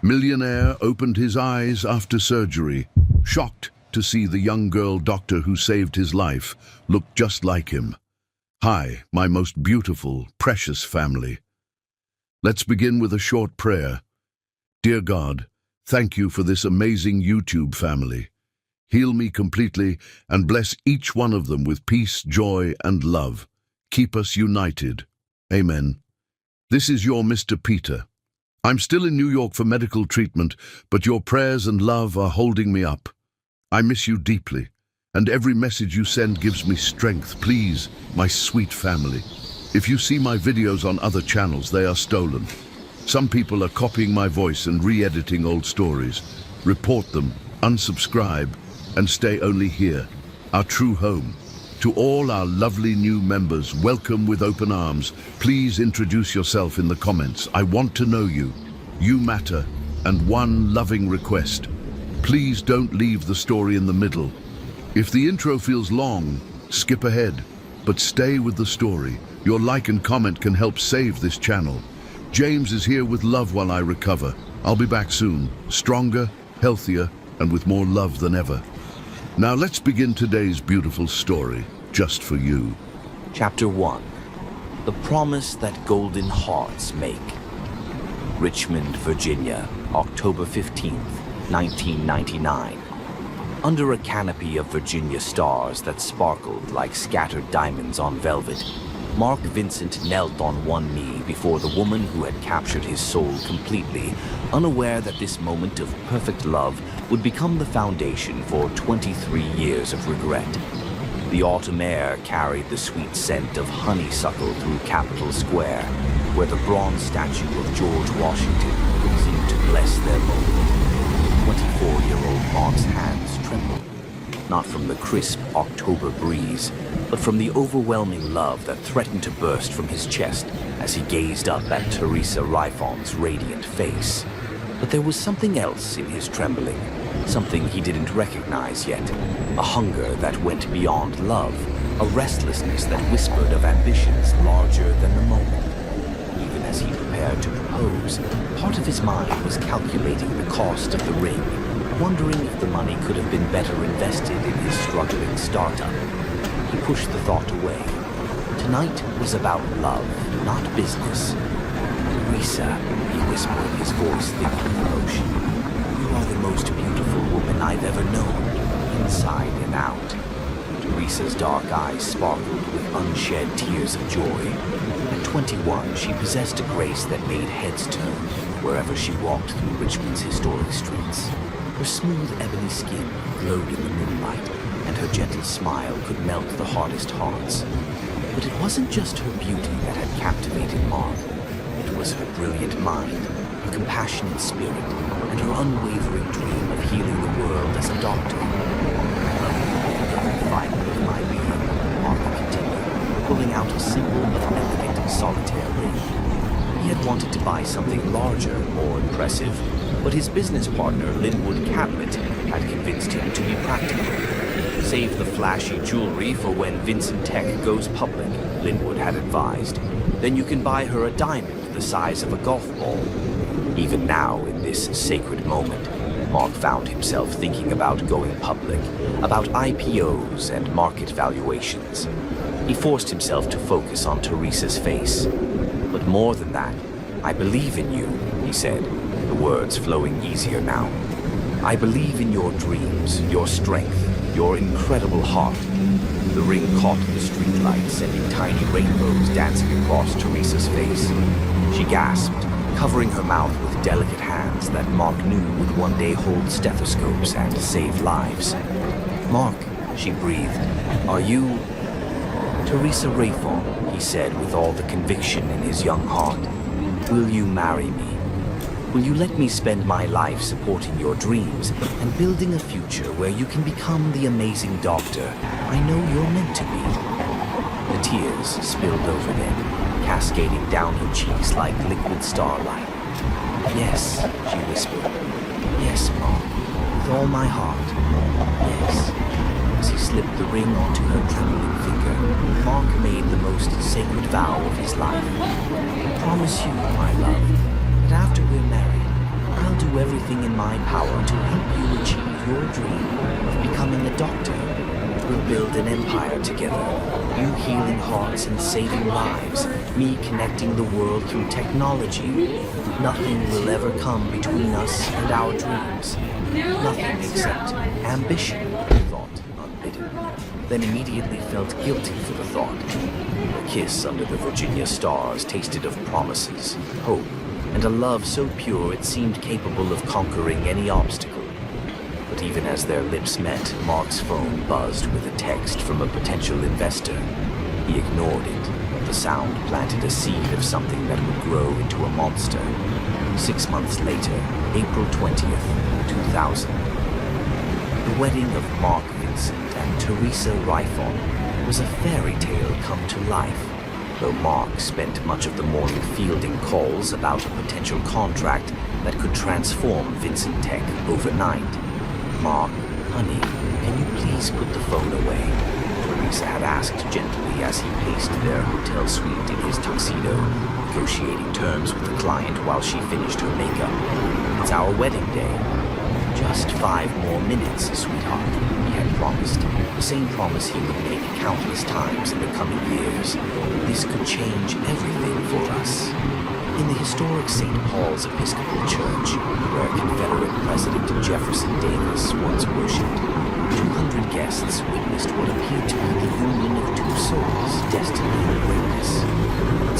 Millionaire opened his eyes after surgery, shocked to see the young girl doctor who saved his life look just like him. Hi, my most beautiful, precious family. Let's begin with a short prayer. Dear God, thank you for this amazing YouTube family. Heal me completely and bless each one of them with peace, joy, and love. Keep us united. Amen. This is your Mr. Peter. I'm still in New York for medical treatment, but your prayers and love are holding me up. I miss you deeply, and every message you send gives me strength. Please, my sweet family. If you see my videos on other channels, they are stolen. Some people are copying my voice and re-editing old stories. Report them, unsubscribe, and stay only here, our true home. To all our lovely new members, welcome with open arms. Please introduce yourself in the comments. I want to know you. You matter. And one loving request. Please don't leave the story in the middle. If the intro feels long, skip ahead. But stay with the story. Your like and comment can help save this channel. James is here with love while I recover. I'll be back soon, stronger, healthier, and with more love than ever. Now let's begin today's beautiful story, just for you. Chapter 1. The Promise That Golden Hearts Make. Richmond, Virginia, October 15th, 1999. Under a canopy of Virginia stars that sparkled like scattered diamonds on velvet, Mark Vincent knelt on one knee before the woman who had captured his soul completely, unaware that this moment of perfect love would become the foundation for 23 years of regret. The autumn air carried the sweet scent of honeysuckle through Capitol Square, where the bronze statue of George Washington seemed to bless their moment. 24-year-old Mark's hands trembled, not from the crisp October breeze, but from the overwhelming love that threatened to burst from his chest as he gazed up at Teresa Rifon's radiant face. But there was something else in his trembling, something he didn't recognize yet, a hunger that went beyond love, a restlessness that whispered of ambitions larger than the moment. Even as he prepared to propose, part of his mind was calculating the cost of the ring, wondering if the money could have been better invested in his struggling startup. He pushed the thought away. Tonight was about love, not business. Teresa, he whispered, his voice thick with emotion. You are the most beautiful woman I've ever known, inside and out. Teresa's dark eyes sparkled with unshed tears of joy. At 21, she possessed a grace that made heads turn wherever she walked through Richmond's historic streets. Her smooth ebony skin glowed in the moonlight, and her gentle smile could melt the hardest hearts. But it wasn't just her beauty that had captivated Mark. It was her brilliant mind, her compassionate spirit, and her unwavering dream of healing the world as a doctor. Every fiber of my being, Mark continued, pulling out a simple but elegant solitaire ring. He had wanted to buy something larger, more impressive, but his business partner, Linwood Catlett, had convinced him to be practical. Save the flashy jewelry for when Vincent Tech goes public, Linwood had advised. Then you can buy her a diamond the size of a golf ball. Even now, in this sacred moment, Mark found himself thinking about going public, about IPOs and market valuations. He forced himself to focus on Teresa's face. But more than that, I believe in you, he said, the words flowing easier now. I believe in your dreams, your strength, your incredible heart. The ring caught the streetlight, sending tiny rainbows dancing across Teresa's face. She gasped, covering her mouth with delicate hands that Mark knew would one day hold stethoscopes and save lives. Mark, she breathed, are you... Teresa Rayfon, he said with all the conviction in his young heart. Will you marry me? Will you let me spend my life supporting your dreams and building a future where you can become the amazing doctor I know you're meant to be? The tears spilled over them, cascading down her cheeks like liquid starlight. Yes, she whispered. Yes, Mark, with all my heart. Yes. As he slipped the ring onto her trembling finger, Mark made the most sacred vow of his life. I promise you, my love, that after we're married, I'll I'll do everything in my power to help you achieve your dream of becoming a doctor. We'll build an empire together. You healing hearts and saving lives. Me connecting the world through technology. Nothing will ever come between us and our dreams. Nothing except ambition, he thought, unbidden. Then immediately felt guilty for the thought. A kiss under the Virginia stars tasted of promises, hope, and a love so pure it seemed capable of conquering any obstacle. But even as their lips met, Mark's phone buzzed with a text from a potential investor. He ignored it. The sound planted a seed of something that would grow into a monster. 6 months later, April 20th, 2000. The wedding of Mark Vincent and Teresa Rifon was a fairy tale come to life. Though Mark spent much of the morning fielding calls about a potential contract that could transform Vincent Tech overnight. Mark, honey, can you please put the phone away? Teresa had asked gently as he paced their hotel suite in his tuxedo, negotiating terms with the client while she finished her makeup. It's our wedding day. Just 5 more minutes, sweetheart, he had promised. The same promise he would make countless times in the coming years. This could change everything for us. In the historic St. Paul's Episcopal Church, where Confederate President Jefferson Davis once worshipped, 200 guests witnessed what appeared to be the union of 2 souls destined for greatness.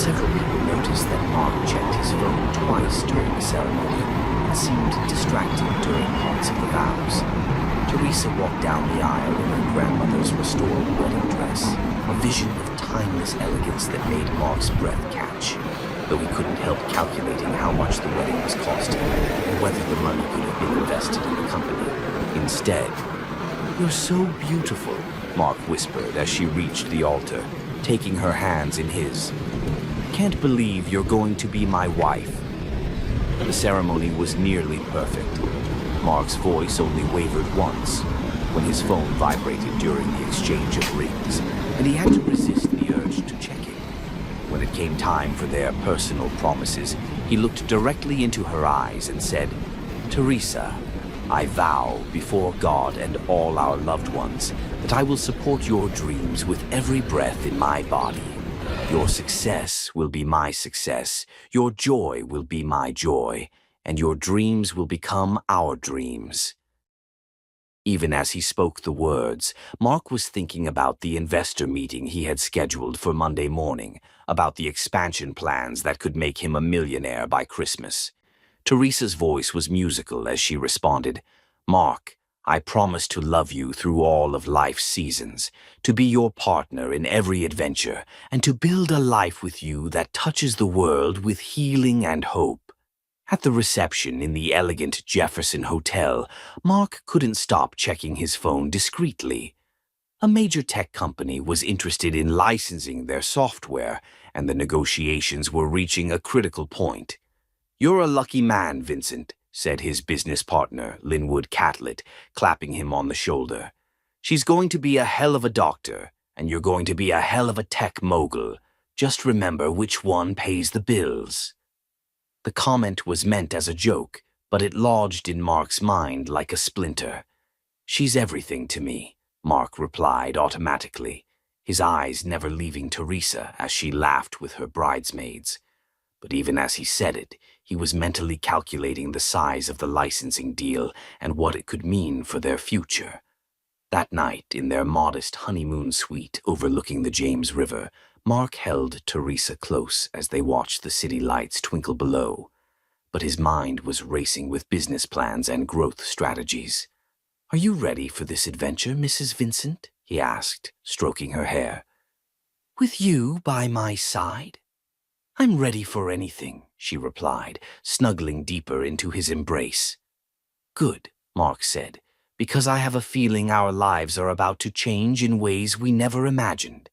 Several people noticed that Mark checked his phone twice during the ceremony and seemed distracted during parts of the vows. Teresa walked down the aisle in her grandmother's restored wedding dress, a vision of timeless elegance that made Mark's breath catch. Though he couldn't help calculating how much the wedding was costing, and whether the money could have been invested in the company. Instead, "You're so beautiful," Mark whispered as she reached the altar, taking her hands in his. "Can't believe you're going to be my wife." The ceremony was nearly perfect. Mark's voice only wavered once, when his phone vibrated during the exchange of rings, and he had to resist the urge to check it. When it came time for their personal promises, he looked directly into her eyes and said, "Teresa, I vow before God and all our loved ones that I will support your dreams with every breath in my body. Your success will be my success, your joy will be my joy, and your dreams will become our dreams." Even as he spoke the words, Mark was thinking about the investor meeting he had scheduled for Monday morning, about the expansion plans that could make him a millionaire by Christmas. Teresa's voice was musical as she responded, "Mark, I promise to love you through all of life's seasons, to be your partner in every adventure, and to build a life with you that touches the world with healing and hope." At the reception in the elegant Jefferson Hotel, Mark couldn't stop checking his phone discreetly. A major tech company was interested in licensing their software, and the negotiations were reaching a critical point. "You're a lucky man, Vincent," said his business partner, Linwood Catlett, clapping him on the shoulder. "She's going to be a hell of a doctor, and you're going to be a hell of a tech mogul. Just remember which one pays the bills." The comment was meant as a joke, but it lodged in Mark's mind like a splinter. "She's everything to me," Mark replied automatically, his eyes never leaving Teresa as she laughed with her bridesmaids. But even as he said it, he was mentally calculating the size of the licensing deal and what it could mean for their future. That night, in their modest honeymoon suite overlooking the James River, Mark held Teresa close as they watched the city lights twinkle below. But his mind was racing with business plans and growth strategies. "Are you ready for this adventure, Mrs. Vincent?" he asked, stroking her hair. "With you by my side?" "I'm ready for anything," she replied, snuggling deeper into his embrace. "Good," Mark said, "because I have a feeling our lives are about to change in ways we never imagined."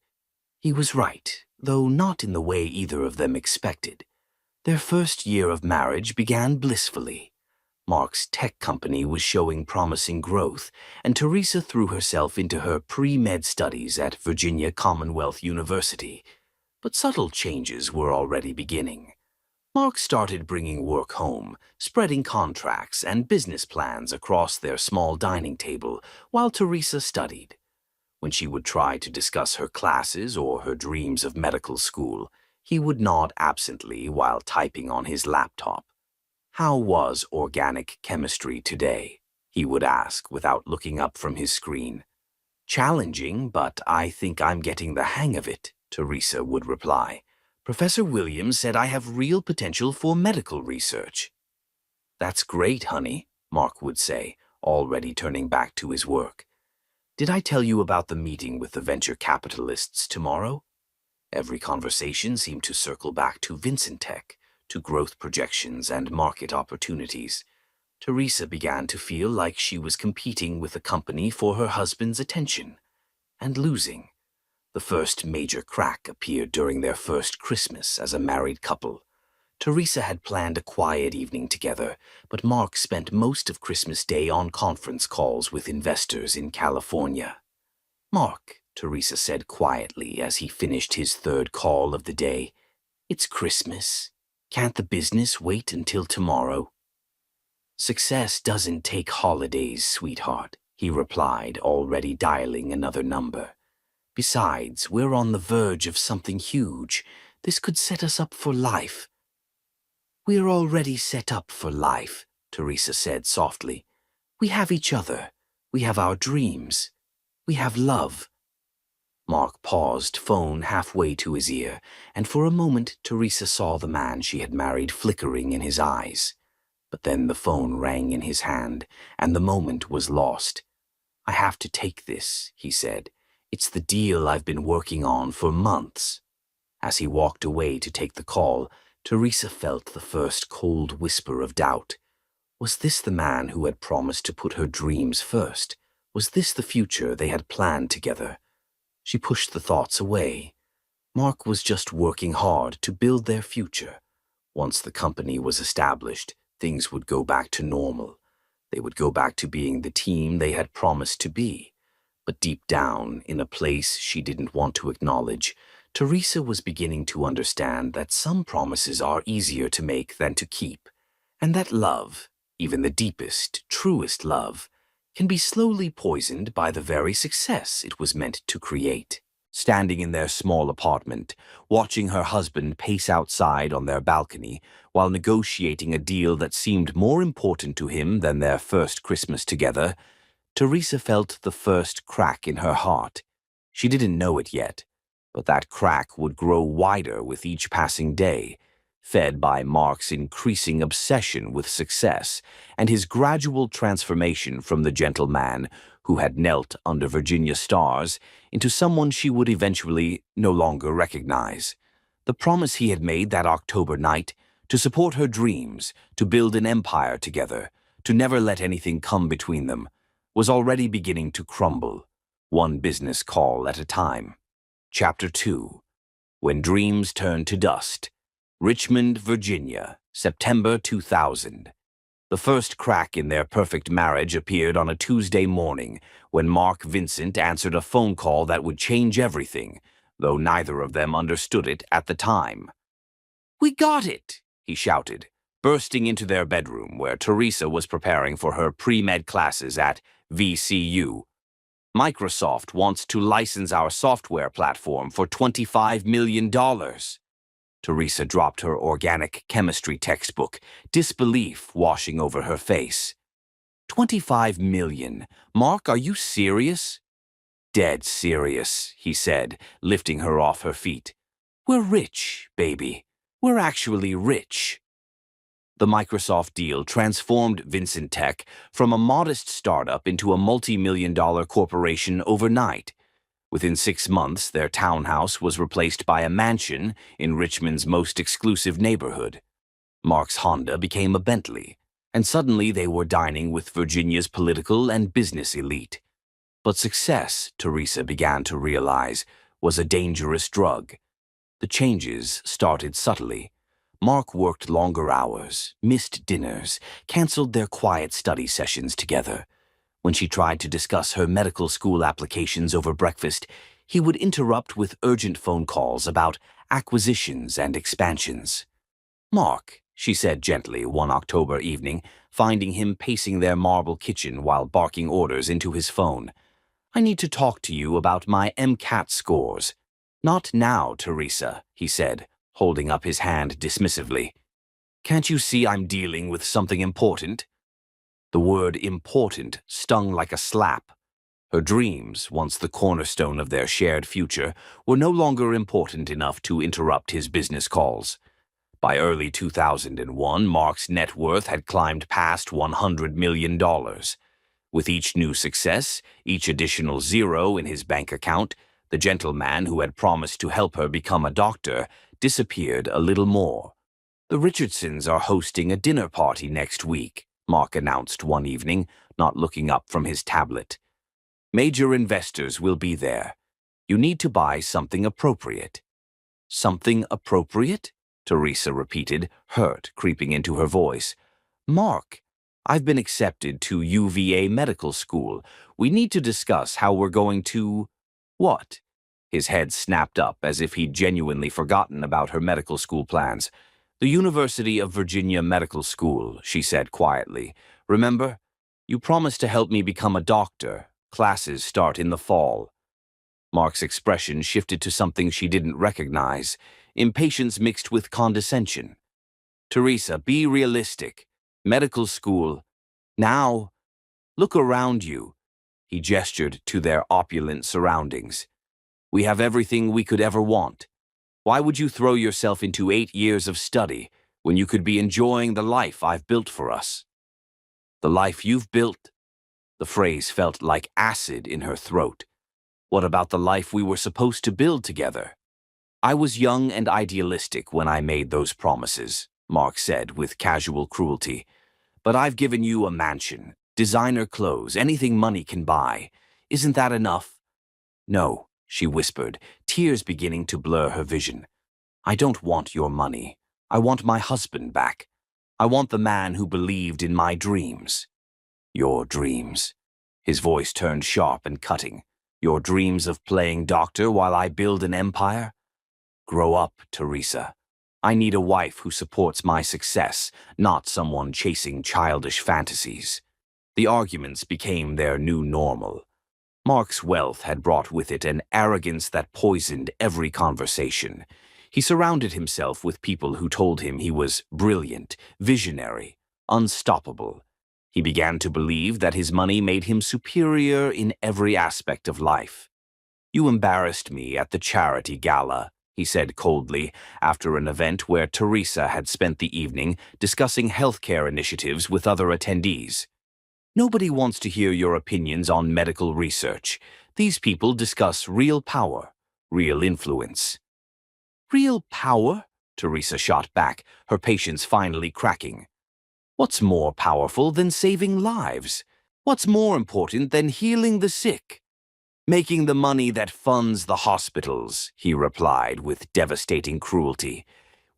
He was right, though not in the way either of them expected. Their first year of marriage began blissfully. Mark's tech company was showing promising growth, and Teresa threw herself into her pre-med studies at Virginia Commonwealth University. But subtle changes were already beginning. Mark started bringing work home, spreading contracts and business plans across their small dining table while Teresa studied. When she would try to discuss her classes or her dreams of medical school, he would nod absently while typing on his laptop. "How was organic chemistry today?" he would ask without looking up from his screen. "Challenging, but I think I'm getting the hang of it," Teresa would reply. "Professor Williams said I have real potential for medical research." "That's great, honey," Mark would say, already turning back to his work. "Did I tell you about the meeting with the venture capitalists tomorrow?" Every conversation seemed to circle back to Vincentech, to growth projections and market opportunities. Teresa began to feel like she was competing with the company for her husband's attention, and losing. The first major crack appeared during their first Christmas as a married couple. Teresa had planned a quiet evening together, but Mark spent most of Christmas Day on conference calls with investors in California. "Mark," Teresa said quietly as he finished his third call of the day, "it's Christmas. Can't the business wait until tomorrow?" "Success doesn't take holidays, sweetheart," he replied, already dialing another number. "Besides, we're on the verge of something huge. This could set us up for life." "We're already set up for life," Teresa said softly. "We have each other. We have our dreams. We have love." Mark paused, phone halfway to his ear, and for a moment Teresa saw the man she had married flickering in his eyes. But then the phone rang in his hand, and the moment was lost. "I have to take this," he said. "It's the deal I've been working on for months." As he walked away to take the call, Teresa felt the first cold whisper of doubt. Was this the man who had promised to put her dreams first? Was this the future they had planned together? She pushed the thoughts away. Mark was just working hard to build their future. Once the company was established, things would go back to normal. They would go back to being the team they had promised to be. But deep down, in a place she didn't want to acknowledge, Teresa was beginning to understand that some promises are easier to make than to keep, and that love, even the deepest, truest love, can be slowly poisoned by the very success it was meant to create. Standing in their small apartment, watching her husband pace outside on their balcony while negotiating a deal that seemed more important to him than their first Christmas together, Teresa felt the first crack in her heart. She didn't know it yet, but that crack would grow wider with each passing day, fed by Mark's increasing obsession with success and his gradual transformation from the gentleman who had knelt under Virginia's stars into someone she would eventually no longer recognize. The promise he had made that October night, to support her dreams, to build an empire together, to never let anything come between them, was already beginning to crumble, one business call at a time. Chapter 2. When Dreams Turn to Dust. Richmond, Virginia, September 2000. The first crack in their perfect marriage appeared on a Tuesday morning when Mark Vincent answered a phone call that would change everything, though neither of them understood it at the time. "We got it!" he shouted, bursting into their bedroom where Teresa was preparing for her pre-med classes at VCU. "Microsoft wants to license our software platform for $25 million. Teresa dropped her organic chemistry textbook, disbelief washing over her face. $25 million? Mark, are you serious?" "Dead serious," he said, lifting her off her feet. "We're rich, baby. We're actually rich." The Microsoft deal transformed Vincentech from a modest startup into a multi-million-dollar corporation overnight. Within 6 months, their townhouse was replaced by a mansion in Richmond's most exclusive neighborhood. Mark's Honda became a Bentley, and suddenly they were dining with Virginia's political and business elite. But success, Teresa began to realize, was a dangerous drug. The changes started subtly. Mark worked longer hours, missed dinners, canceled their quiet study sessions together. When she tried to discuss her medical school applications over breakfast, he would interrupt with urgent phone calls about acquisitions and expansions. Mark, she said gently one October evening, finding him pacing their marble kitchen while barking orders into his phone. I need to talk to you about my MCAT scores. Not now, Teresa, he said, holding up his hand dismissively. Can't you see I'm dealing with something important? The word important stung like a slap. Her dreams, once the cornerstone of their shared future, were no longer important enough to interrupt his business calls. By early 2001, Mark's net worth had climbed past $100 million. With each new success, each additional zero in his bank account, the gentleman who had promised to help her become a doctor disappeared a little more. The Richardsons are hosting a dinner party next week, Mark announced one evening, not looking up from his tablet. Major investors will be there. You need to buy something appropriate. Something appropriate? Teresa repeated, hurt creeping into her voice. Mark, I've been accepted to UVA medical school. We need to discuss how we're going to… What? His head snapped up as if he'd genuinely forgotten about her medical school plans. The University of Virginia Medical School, she said quietly. Remember? You promised to help me become a doctor. Classes start in the fall. Mark's expression shifted to something she didn't recognize, impatience mixed with condescension. Teresa, be realistic. Medical school. Now, look around you. He gestured to their opulent surroundings. We have everything we could ever want. Why would you throw yourself into 8 years of study when you could be enjoying the life I've built for us? The life you've built? The phrase felt like acid in her throat. What about the life we were supposed to build together? I was young and idealistic when I made those promises, Mark said with casual cruelty. But I've given you a mansion, designer clothes, anything money can buy. Isn't that enough? No, she whispered, tears beginning to blur her vision. I don't want your money. I want my husband back. I want the man who believed in my dreams. Your dreams. His voice turned sharp and cutting. Your dreams of playing doctor while I build an empire? Grow up, Teresa. I need a wife who supports my success, not someone chasing childish fantasies. The arguments became their new normal. Mark's wealth had brought with it an arrogance that poisoned every conversation. He surrounded himself with people who told him he was brilliant, visionary, unstoppable. He began to believe that his money made him superior in every aspect of life. You embarrassed me at the charity gala, he said coldly, after an event where Teresa had spent the evening discussing healthcare initiatives with other attendees. Nobody wants to hear your opinions on medical research. These people discuss real power, real influence. Real power? Teresa shot back, her patience finally cracking. What's more powerful than saving lives? What's more important than healing the sick? Making the money that funds the hospitals, he replied with devastating cruelty.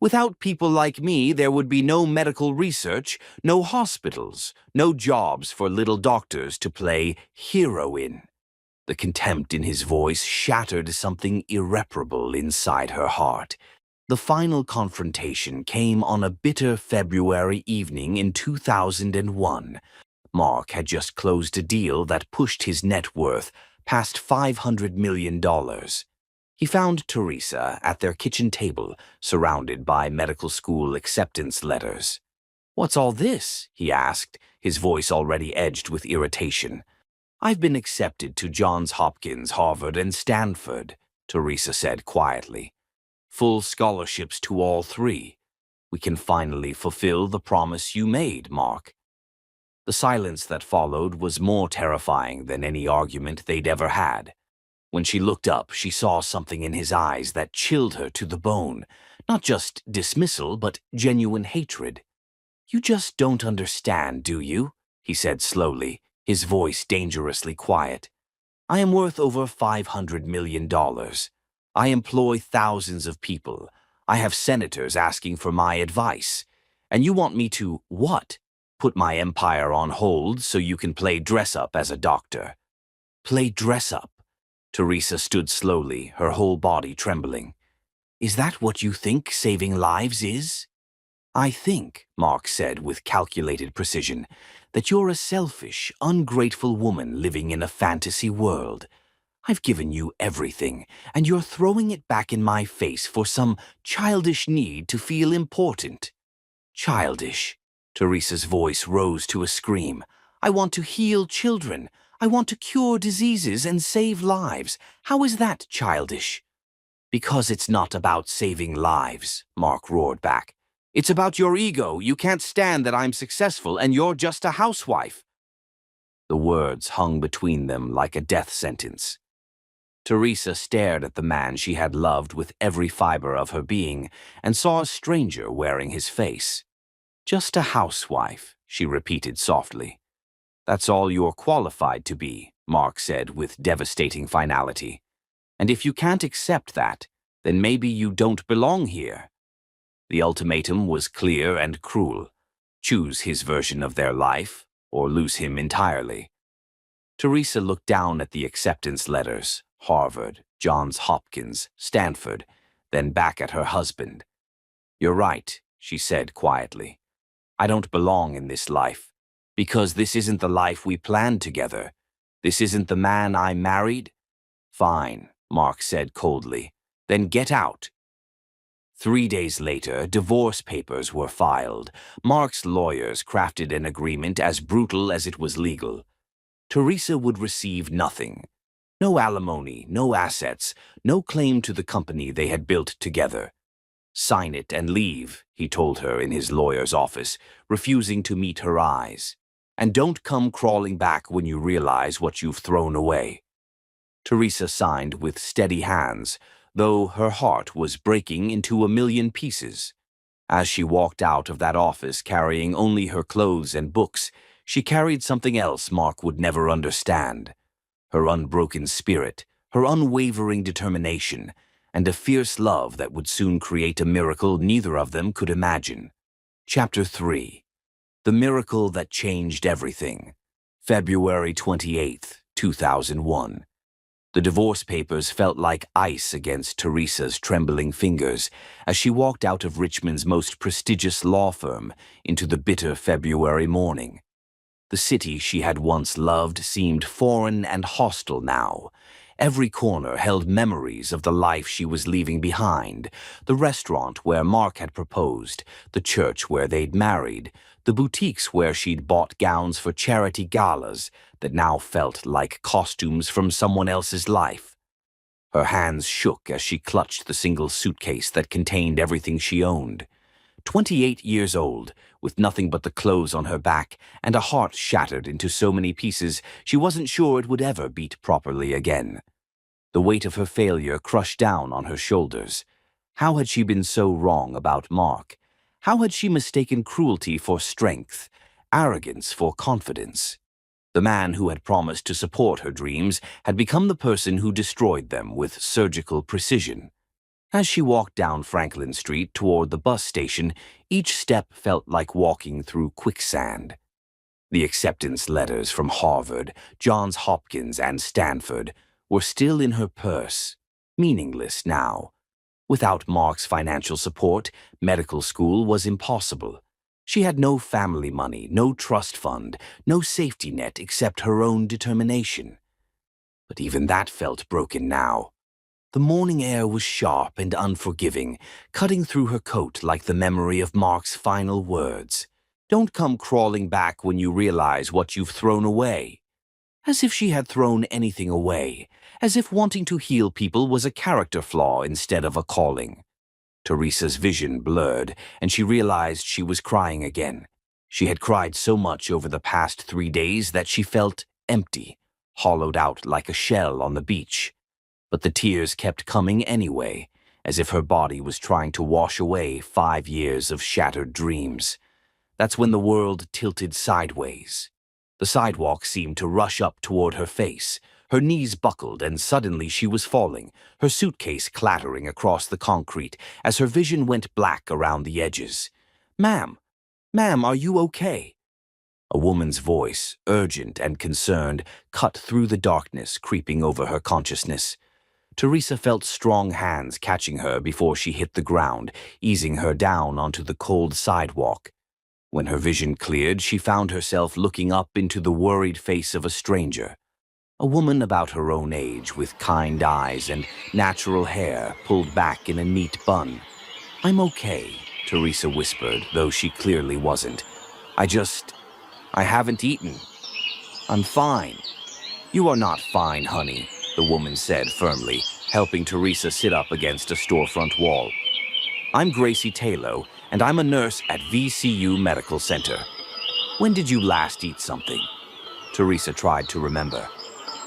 Without people like me, there would be no medical research, no hospitals, no jobs for little doctors to play hero in. The contempt in his voice shattered something irreparable inside her heart. The final confrontation came on a bitter February evening in 2001. Mark had just closed a deal that pushed his net worth past $500 million. He found Teresa at their kitchen table, surrounded by medical school acceptance letters. "What's all this?" he asked, his voice already edged with irritation. "I've been accepted to Johns Hopkins, Harvard, and Stanford," Teresa said quietly. "Full scholarships to all three. We can finally fulfill the promise you made, Mark." The silence that followed was more terrifying than any argument they'd ever had. When she looked up, she saw something in his eyes that chilled her to the bone. Not just dismissal, but genuine hatred. "You just don't understand, do you?" he said slowly, his voice dangerously quiet. "I am worth over $500 million. I employ thousands of people. I have senators asking for my advice. And you want me to, what? Put my empire on hold so you can play dress-up as a doctor." Play dress-up? Teresa stood slowly, her whole body trembling. "Is that what you think saving lives is?" I think, Mark said with calculated precision, that you're a selfish, ungrateful woman living in a fantasy world. I've given you everything, and you're throwing it back in my face for some childish need to feel important. Childish. Teresa's voice rose to a scream. I want to heal children. I want to cure diseases and save lives. How is that childish? Because it's not about saving lives, Mark roared back. It's about your ego. You can't stand that I'm successful and you're just a housewife. The words hung between them like a death sentence. Teresa stared at the man she had loved with every fiber of her being and saw a stranger wearing his face. Just a housewife, she repeated softly. That's all you're qualified to be, Mark said with devastating finality. And if you can't accept that, then maybe you don't belong here. The ultimatum was clear and cruel. Choose his version of their life, or lose him entirely. Teresa looked down at the acceptance letters, Harvard, Johns Hopkins, Stanford, then back at her husband. You're right, she said quietly. I don't belong in this life, because this isn't the life we planned together. This isn't the man I married. Fine, Mark said coldly. Then get out. 3 days later, divorce papers were filed. Mark's lawyers crafted an agreement as brutal as it was legal. Teresa would receive nothing. No alimony, no assets, no claim to the company they had built together. Sign it and leave, he told her in his lawyer's office, refusing to meet her eyes. And don't come crawling back when you realize what you've thrown away. Teresa signed with steady hands, though her heart was breaking into a million pieces. As she walked out of that office carrying only her clothes and books, she carried something else Mark would never understand. Her unbroken spirit, her unwavering determination, and a fierce love that would soon create a miracle neither of them could imagine. Chapter 3. The Miracle That Changed Everything. February 28, 2001. The divorce papers felt like ice against Teresa's trembling fingers as she walked out of Richmond's most prestigious law firm into the bitter February morning. The city she had once loved seemed foreign and hostile now. Every corner held memories of the life she was leaving behind, the restaurant where Mark had proposed, the church where they'd married, the boutiques where she'd bought gowns for charity galas that now felt like costumes from someone else's life. Her hands shook as she clutched the single suitcase that contained everything she owned. 28 years old, with nothing but the clothes on her back and a heart shattered into so many pieces she wasn't sure it would ever beat properly again. The weight of her failure crushed down on her shoulders. How had she been so wrong about Mark? How had she mistaken cruelty for strength, arrogance for confidence? The man who had promised to support her dreams had become the person who destroyed them with surgical precision. As she walked down Franklin Street toward the bus station, each step felt like walking through quicksand. The acceptance letters from Harvard, Johns Hopkins, and Stanford were still in her purse, meaningless now. Without Mark's financial support, medical school was impossible. She had no family money, no trust fund, no safety net except her own determination. But even that felt broken now. The morning air was sharp and unforgiving, cutting through her coat like the memory of Mark's final words. Don't come crawling back when you realize what you've thrown away. As if she had thrown anything away, as if wanting to heal people was a character flaw instead of a calling. Teresa's vision blurred, and she realized she was crying again. She had cried so much over the past 3 days that she felt empty, hollowed out like a shell on the beach. But the tears kept coming anyway, as if her body was trying to wash away 5 years of shattered dreams. That's when the world tilted sideways. The sidewalk seemed to rush up toward her face. Her knees buckled, and suddenly she was falling, her suitcase clattering across the concrete as her vision went black around the edges. Ma'am, are you okay? A woman's voice, urgent and concerned, cut through the darkness creeping over her consciousness. Teresa felt strong hands catching her before she hit the ground, easing her down onto the cold sidewalk. When her vision cleared, she found herself looking up into the worried face of a stranger. A woman about her own age, with kind eyes and natural hair pulled back in a neat bun. "I'm okay," Teresa whispered, though she clearly wasn't. I haven't eaten. I'm fine." "You are not fine, honey," the woman said firmly, helping Teresa sit up against a storefront wall. "I'm Gracie Taylor, and I'm a nurse at VCU Medical Center. When did you last eat something?" Teresa tried to remember.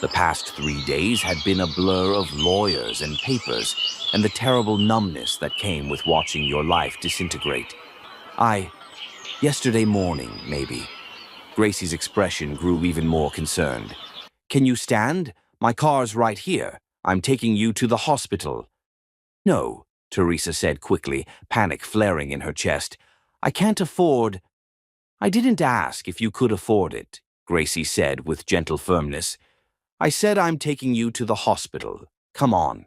The past 3 days had been a blur of lawyers and papers and the terrible numbness that came with watching your life disintegrate. Yesterday morning, maybe." Gracie's expression grew even more concerned. "Can you stand? My car's right here. I'm taking you to the hospital." "No," Teresa said quickly, panic flaring in her chest. "I can't afford—" "I didn't ask if you could afford it," Gracie said with gentle firmness. "I said I'm taking you to the hospital. Come on."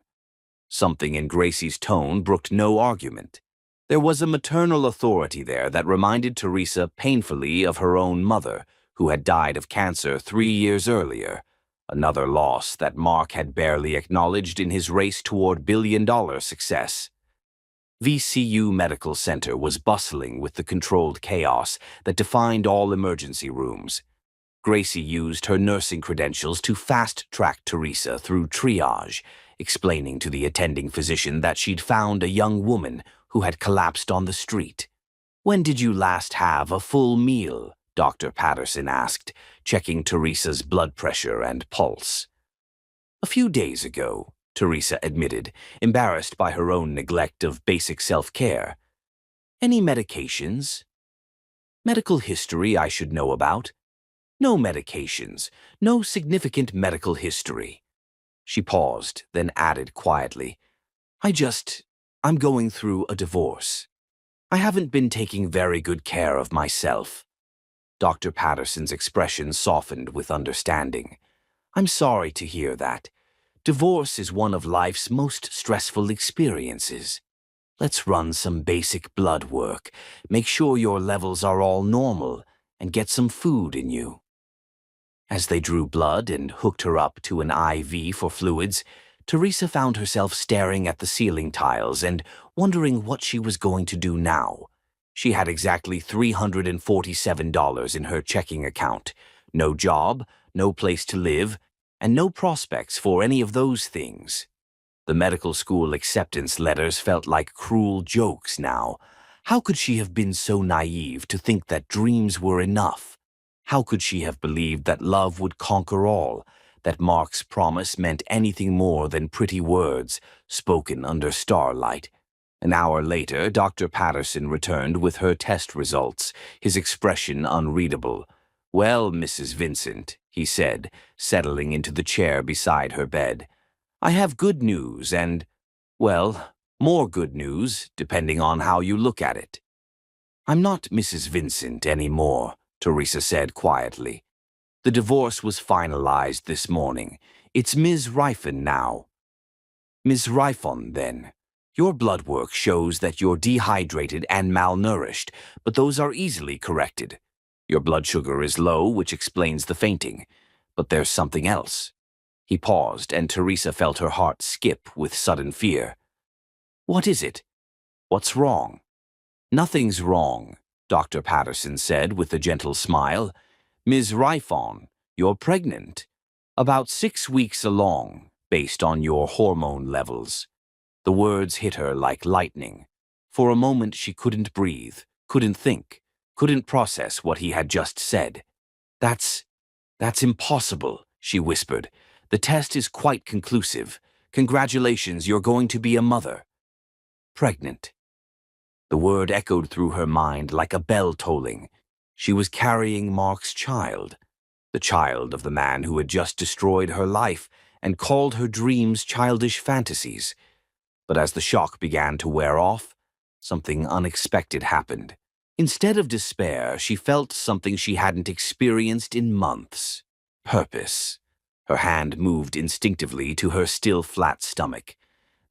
Something in Gracie's tone brooked no argument. There was a maternal authority there that reminded Teresa painfully of her own mother, who had died of cancer 3 years earlier, another loss that Mark had barely acknowledged in his race toward billion-dollar success. VCU Medical Center was bustling with the controlled chaos that defined all emergency rooms. Gracie used her nursing credentials to fast-track Teresa through triage, explaining to the attending physician that she'd found a young woman who had collapsed on the street. "When did you last have a full meal?" Dr. Patterson asked, checking Teresa's blood pressure and pulse. "A few days ago," Teresa admitted, embarrassed by her own neglect of basic self-care. "Any medications?" "Medical history I should know about?" "No medications. No significant medical history." She paused, then added quietly, I'm going through a divorce. I haven't been taking very good care of myself." Dr. Patterson's expression softened with understanding. "I'm sorry to hear that. Divorce is one of life's most stressful experiences. Let's run some basic blood work, make sure your levels are all normal, and get some food in you." As they drew blood and hooked her up to an IV for fluids, Teresa found herself staring at the ceiling tiles and wondering what she was going to do now. She had exactly $347 in her checking account, no job, no place to live, and no prospects for any of those things. The medical school acceptance letters felt like cruel jokes now. How could she have been so naive to think that dreams were enough? How could she have believed that love would conquer all, that Mark's promise meant anything more than pretty words spoken under starlight? An hour later, Dr. Patterson returned with her test results, his expression unreadable. "Well, Mrs. Vincent," he said, settling into the chair beside her bed, "I have good news and, well, more good news, depending on how you look at it." "I'm not Mrs. Vincent anymore," Teresa said quietly. "The divorce was finalized this morning. It's Ms. Riffon now." "Ms. Riffon, then. Your blood work shows that you're dehydrated and malnourished, but those are easily corrected. Your blood sugar is low, which explains the fainting. But there's something else." He paused, and Teresa felt her heart skip with sudden fear. "What is it? What's wrong?" "Nothing's wrong," Dr. Patterson said with a gentle smile. "Ms. Riffon, you're pregnant. About 6 weeks along, based on your hormone levels." The words hit her like lightning. For a moment she couldn't breathe, couldn't think, couldn't process what he had just said. That's impossible," she whispered. "The test is quite conclusive. Congratulations, you're going to be a mother." Pregnant. The word echoed through her mind like a bell tolling. She was carrying Mark's child, the child of the man who had just destroyed her life and called her dreams childish fantasies. But as the shock began to wear off, something unexpected happened. Instead of despair, she felt something she hadn't experienced in months. Purpose. Her hand moved instinctively to her still flat stomach.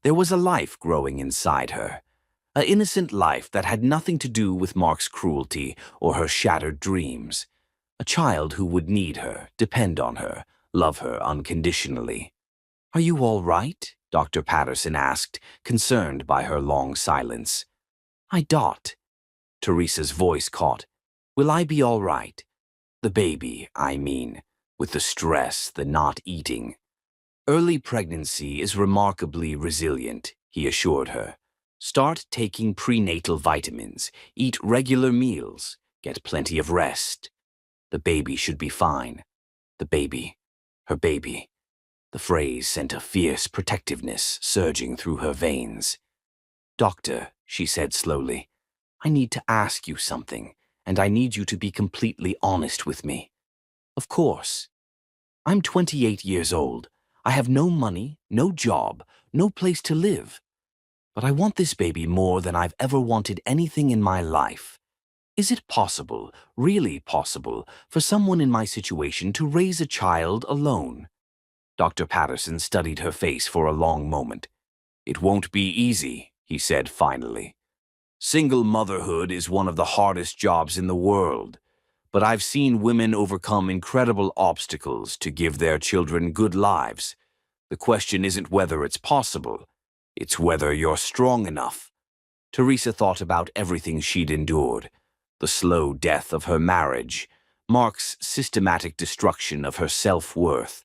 There was a life growing inside her, an innocent life that had nothing to do with Mark's cruelty or her shattered dreams. A child who would need her, depend on her, love her unconditionally. "Are you all right?" Dr. Patterson asked, concerned by her long silence. "I dot." Teresa's voice caught. "Will I be all right? The baby, I mean, with the stress, the not eating." "Early pregnancy is remarkably resilient," he assured her. "Start taking prenatal vitamins, eat regular meals, get plenty of rest. The baby should be fine. The baby, her baby." The phrase sent a fierce protectiveness surging through her veins. "Doctor," she said slowly, "I need to ask you something, and I need you to be completely honest with me." "Of course." "I'm 28 years old. I have no money, no job, no place to live. But I want this baby more than I've ever wanted anything in my life. Is it possible, really possible, for someone in my situation to raise a child alone?" Dr. Patterson studied her face for a long moment. "It won't be easy," he said finally. "Single motherhood is one of the hardest jobs in the world. But I've seen women overcome incredible obstacles to give their children good lives. The question isn't whether it's possible, it's whether you're strong enough." Teresa thought about everything she'd endured. The slow death of her marriage, Mark's systematic destruction of her self-worth,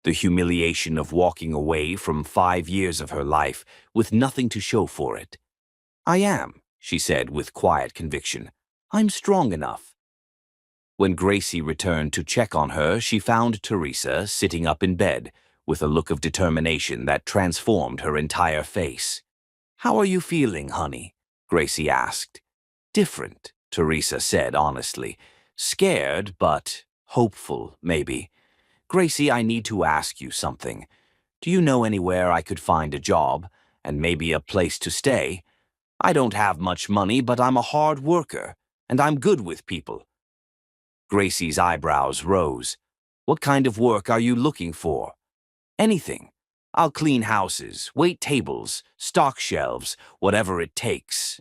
the humiliation of walking away from 5 years of her life with nothing to show for it. "I am," she said with quiet conviction. "I'm strong enough." When Gracie returned to check on her, she found Teresa sitting up in bed with a look of determination that transformed her entire face. "How are you feeling, honey?" Gracie asked. "Different," Teresa said honestly. "Scared, but hopeful, maybe. Gracie, I need to ask you something. Do you know anywhere I could find a job, and maybe a place to stay? I don't have much money, but I'm a hard worker, and I'm good with people." Gracie's eyebrows rose. "What kind of work are you looking for?" "Anything. I'll clean houses, wait tables, stock shelves, whatever it takes.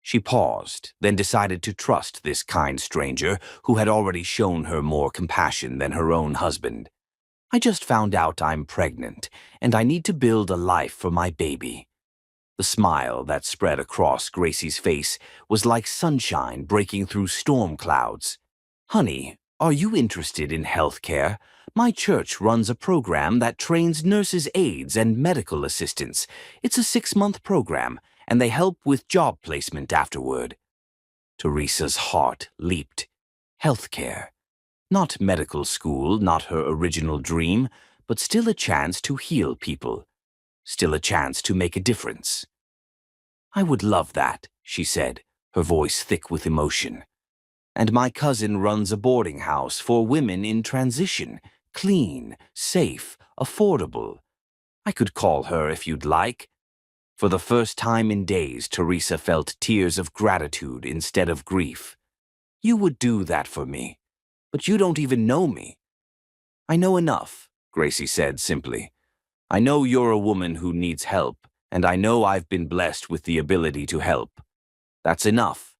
She paused, then decided to trust this kind stranger who had already shown her more compassion than her own husband. "I just found out I'm pregnant, and I need to build a life for my baby." The smile that spread across Gracie's face was like sunshine breaking through storm clouds. "Honey, are you interested in healthcare? My church runs a program that trains nurses' aides and medical assistants. It's a 6-month program, and they help with job placement afterward." Teresa's heart leaped. Healthcare. Not medical school, not her original dream, but still a chance to heal people. Still a chance to make a difference. "I would love that," she said, her voice thick with emotion. "And my cousin runs a boarding house for women in transition. Clean, safe, affordable. I could call her if you'd like." For the first time in days, Teresa felt tears of gratitude instead of grief. "You would do that for me. But you don't even know me." "I know enough," Gracie said simply. "I know you're a woman who needs help, and I know I've been blessed with the ability to help. That's enough."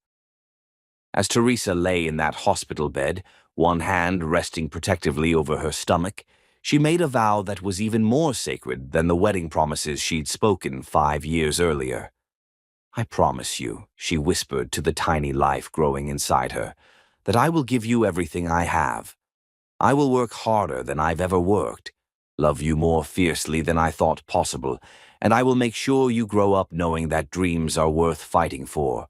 As Teresa lay in that hospital bed, one hand resting protectively over her stomach, she made a vow that was even more sacred than the wedding promises she'd spoken 5 years earlier. "I promise you," she whispered to the tiny life growing inside her, "that I will give you everything I have. I will work harder than I've ever worked, love you more fiercely than I thought possible, and I will make sure you grow up knowing that dreams are worth fighting for.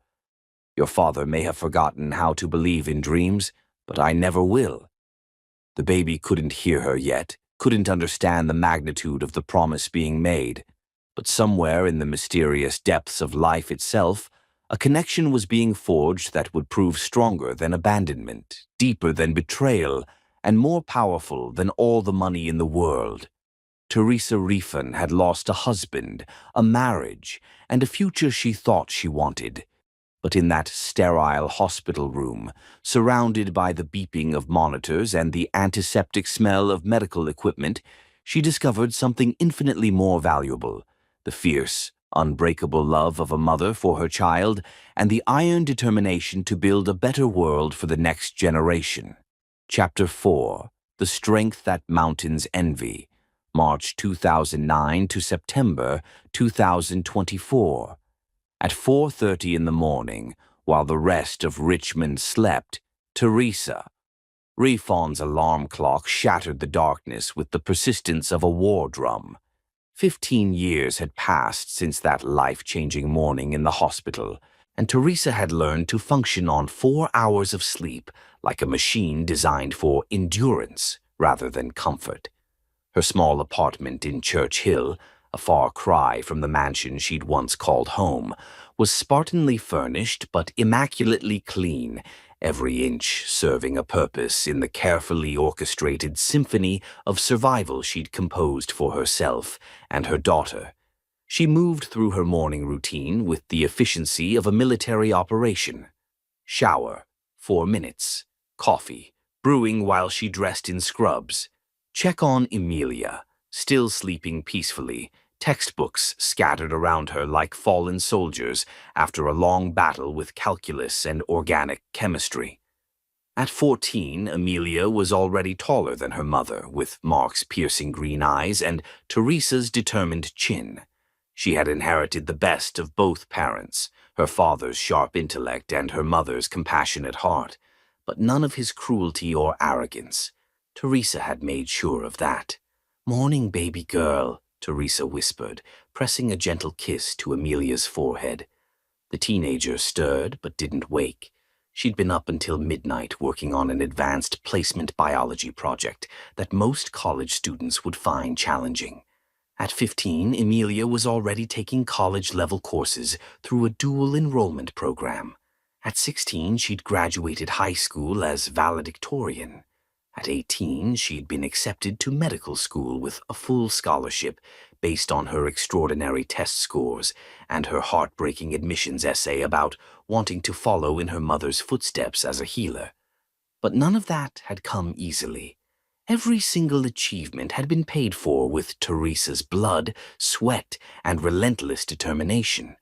Your father may have forgotten how to believe in dreams, but I never will." The baby couldn't hear her yet, couldn't understand the magnitude of the promise being made, but somewhere in the mysterious depths of life itself, a connection was being forged that would prove stronger than abandonment, deeper than betrayal, and more powerful than all the money in the world. Teresa Riefan had lost a husband, a marriage, and a future she thought she wanted. But in that sterile hospital room, surrounded by the beeping of monitors and the antiseptic smell of medical equipment, she discovered something infinitely more valuable: the fierce, unbreakable love of a mother for her child and the iron determination to build a better world for the next generation. Chapter 4: The Strength That Mountains Envy, March 2009 to September 2024. At 4:30 in the morning, while the rest of Richmond slept, Teresa, Refawn's alarm clock shattered the darkness with the persistence of a war drum. 15 years had passed since that life-changing morning in the hospital, and Teresa had learned to function on 4 hours of sleep like a machine designed for endurance rather than comfort. Her small apartment in Church Hill, a far cry from the mansion she'd once called home, was spartanly furnished but immaculately clean, every inch serving a purpose in the carefully orchestrated symphony of survival she'd composed for herself and her daughter. She moved through her morning routine with the efficiency of a military operation. Shower, 4 minutes. Coffee, brewing while she dressed in scrubs. Check on Emilia, still sleeping peacefully, textbooks scattered around her like fallen soldiers after a long battle with calculus and organic chemistry. At 14, Emilia was already taller than her mother, with Mark's piercing green eyes and Teresa's determined chin. She had inherited the best of both parents, her father's sharp intellect and her mother's compassionate heart, but none of his cruelty or arrogance. Teresa had made sure of that. "Morning, baby girl," Teresa whispered, pressing a gentle kiss to Emilia's forehead. The teenager stirred but didn't wake. She'd been up until midnight working on an advanced placement biology project that most college students would find challenging. At 15, Emilia was already taking college-level courses through a dual enrollment program. At 16, she'd graduated high school as valedictorian. At 18, she'd been accepted to medical school with a full scholarship based on her extraordinary test scores and her heartbreaking admissions essay about wanting to follow in her mother's footsteps as a healer. But none of that had come easily. Every single achievement had been paid for with Teresa's blood, sweat, and relentless determination.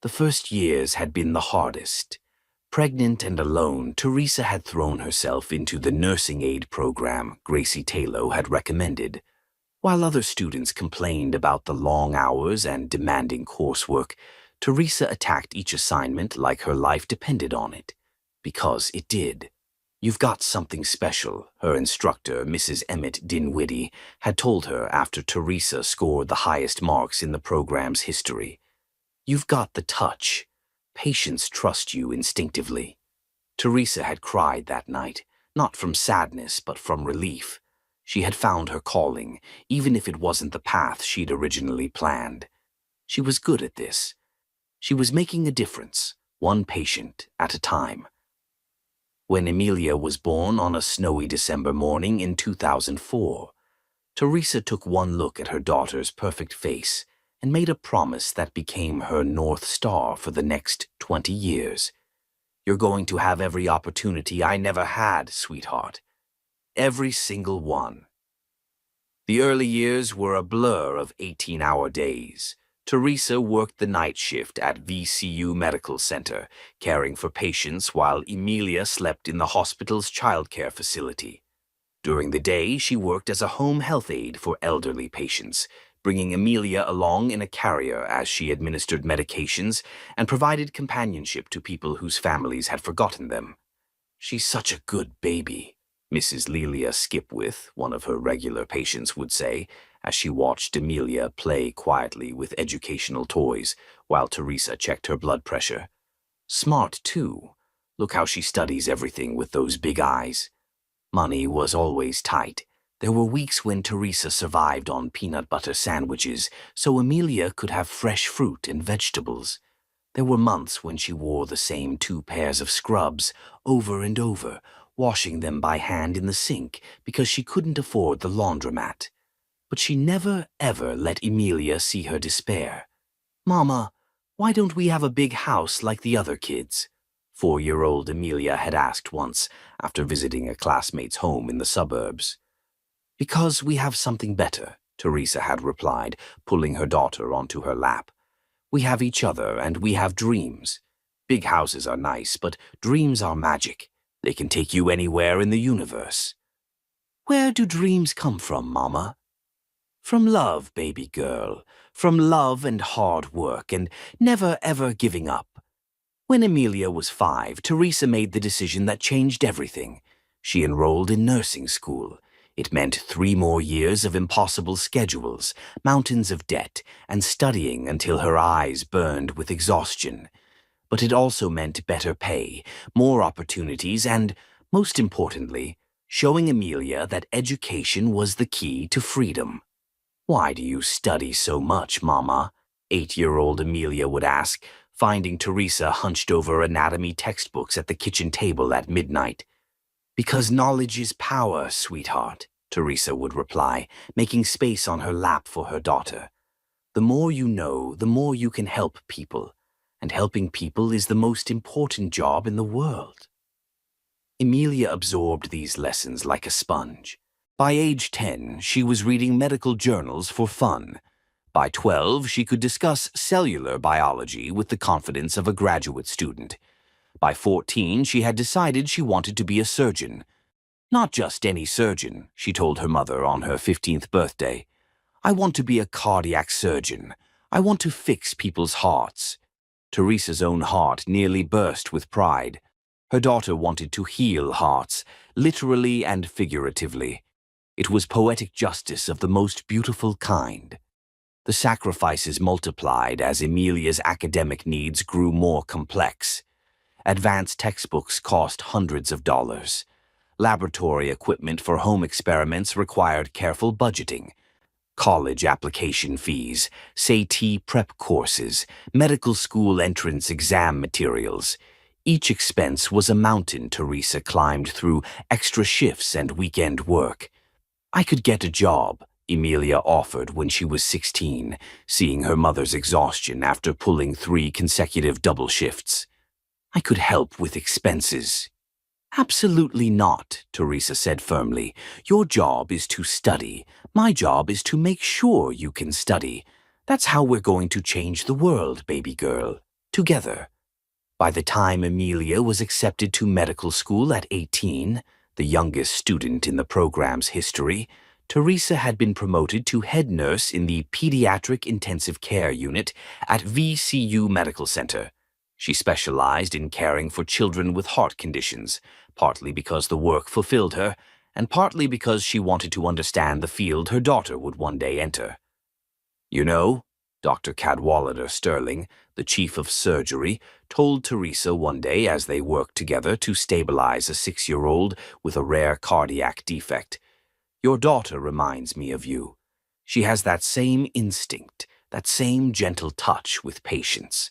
The first years had been the hardest. Pregnant and alone, Teresa had thrown herself into the nursing aid program Gracie Taylor had recommended. While other students complained about the long hours and demanding coursework, Teresa attacked each assignment like her life depended on it. Because it did. "You've got something special," her instructor, Mrs. Emmett Dinwiddie, had told her after Teresa scored the highest marks in the program's history. "You've got the touch. Patients trust you instinctively." Teresa had cried that night, not from sadness but from relief. She had found her calling, even if it wasn't the path she'd originally planned. She was good at this. She was making a difference, one patient at a time. When Emilia was born on a snowy December morning in 2004, Teresa took one look at her daughter's perfect face and made a promise that became her North Star for the next 20 years. "You're going to have every opportunity I never had, sweetheart. Every single one." The early years were a blur of 18-hour days. Teresa worked the night shift at VCU Medical Center, caring for patients while Emilia slept in the hospital's childcare facility. During the day, she worked as a home health aide for elderly patients, bringing Emilia along in a carrier as she administered medications and provided companionship to people whose families had forgotten them. "She's such a good baby," Mrs. Lelia Skipwith, one of her regular patients, would say, as she watched Emilia play quietly with educational toys while Teresa checked her blood pressure. "Smart, too. Look how she studies everything with those big eyes." Money was always tight. There were weeks when Teresa survived on peanut butter sandwiches so Emilia could have fresh fruit and vegetables. There were months when she wore the same 2 pairs of scrubs over and over, washing them by hand in the sink because she couldn't afford the laundromat. But she never, ever let Emilia see her despair. "Mama, Why don't we have a big house like the other kids? 4-year-old Amelia had asked once after visiting a classmate's home in the suburbs. Because we have something better, Teresa had replied, pulling her daughter onto her lap. We have each other and we have dreams. Big houses are nice, but dreams are magic. They can take you anywhere in the universe. Where do dreams come from, Mama? From love, baby girl. From love and hard work and never ever giving up. When Amelia was 5, Teresa made the decision that changed everything. She enrolled in nursing school. It meant 3 more years of impossible schedules, mountains of debt, and studying until her eyes burned with exhaustion. But it also meant better pay, more opportunities, and, most importantly, showing Amelia that education was the key to freedom. Why do you study so much, Mama? 8-year-old Amelia would ask, finding Teresa hunched over anatomy textbooks at the kitchen table at midnight. Because knowledge is power, sweetheart, Teresa would reply, making space on her lap for her daughter. The more you know, the more you can help people, and helping people is the most important job in the world. Amelia absorbed these lessons like a sponge. By age 10, she was reading medical journals for fun. By 12, she could discuss cellular biology with the confidence of a graduate student. By 14, she had decided she wanted to be a surgeon. Not just any surgeon, she told her mother on her 15th birthday. I want to be a cardiac surgeon. I want to fix people's hearts. Teresa's own heart nearly burst with pride. Her daughter wanted to heal hearts, literally and figuratively. It was poetic justice of the most beautiful kind. The sacrifices multiplied as Amelia's academic needs grew more complex. Advanced textbooks cost hundreds of dollars. Laboratory equipment for home experiments required careful budgeting. College application fees, SAT prep courses, medical school entrance exam materials. Each expense was a mountain Teresa climbed through extra shifts and weekend work. I could get a job, Amelia offered when she was 16, seeing her mother's exhaustion after pulling 3 consecutive double shifts. I could help with expenses. Absolutely not, Teresa said firmly. Your job is to study. My job is to make sure you can study. That's how we're going to change the world, baby girl. Together. By the time Amelia was accepted to medical school at 18, the youngest student in the program's history, Teresa had been promoted to head nurse in the Pediatric Intensive Care Unit at VCU Medical Center. She specialized in caring for children with heart conditions, partly because the work fulfilled her, and partly because she wanted to understand the field her daughter would one day enter. You know, Dr. Cadwallader Sterling, the chief of surgery, told Teresa one day as they worked together to stabilize a 6-year-old with a rare cardiac defect, your daughter reminds me of you. She has that same instinct, that same gentle touch with patience.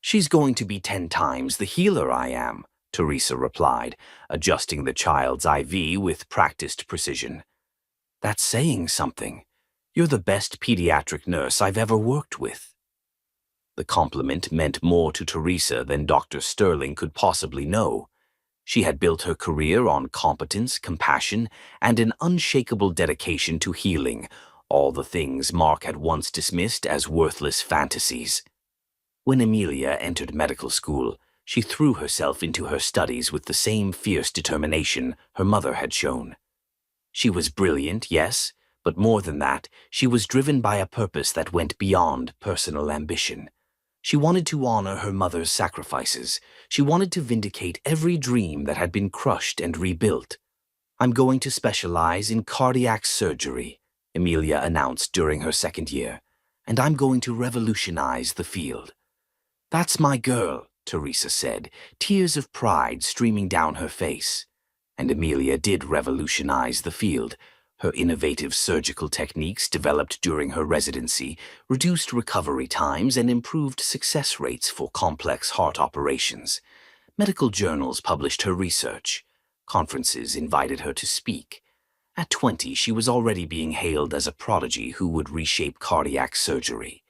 She's going to be 10 times the healer I am, Teresa replied, adjusting the child's IV with practiced precision. That's saying something. You're the best pediatric nurse I've ever worked with. The compliment meant more to Teresa than Dr. Sterling could possibly know. She had built her career on competence, compassion, and an unshakable dedication to healing, all the things Mark had once dismissed as worthless fantasies. When Amelia entered medical school, she threw herself into her studies with the same fierce determination her mother had shown. She was brilliant, yes, but more than that, she was driven by a purpose that went beyond personal ambition. She wanted to honor her mother's sacrifices. She wanted to vindicate every dream that had been crushed and rebuilt. I'm going to specialize in cardiac surgery, Amelia announced during her 2nd year, and I'm going to revolutionize the field. That's my girl, Teresa said, tears of pride streaming down her face. And Amelia did revolutionize the field. Her innovative surgical techniques developed during her residency reduced recovery times and improved success rates for complex heart operations. Medical journals published her research. Conferences invited her to speak. At 20, she was already being hailed as a prodigy who would reshape cardiac surgery.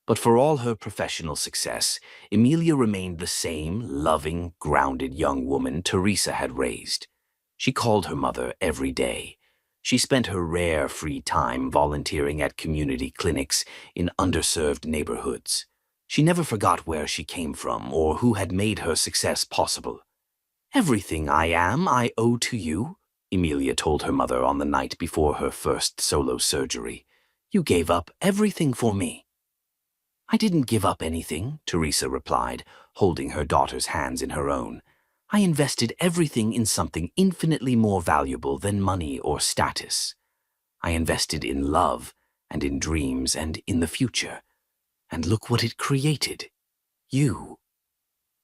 But for all her professional success, Emilia remained the same loving, grounded young woman Teresa had raised. She called her mother every day. She spent her rare free time volunteering at community clinics in underserved neighborhoods. She never forgot where she came from or who had made her success possible. "Everything I am, I owe to you," Emilia told her mother on the night before her first solo surgery. "You gave up everything for me." "I didn't give up anything," Teresa replied, holding her daughter's hands in her own. "I invested everything in something infinitely more valuable than money or status. I invested in love and in dreams and in the future. And look what it created. You."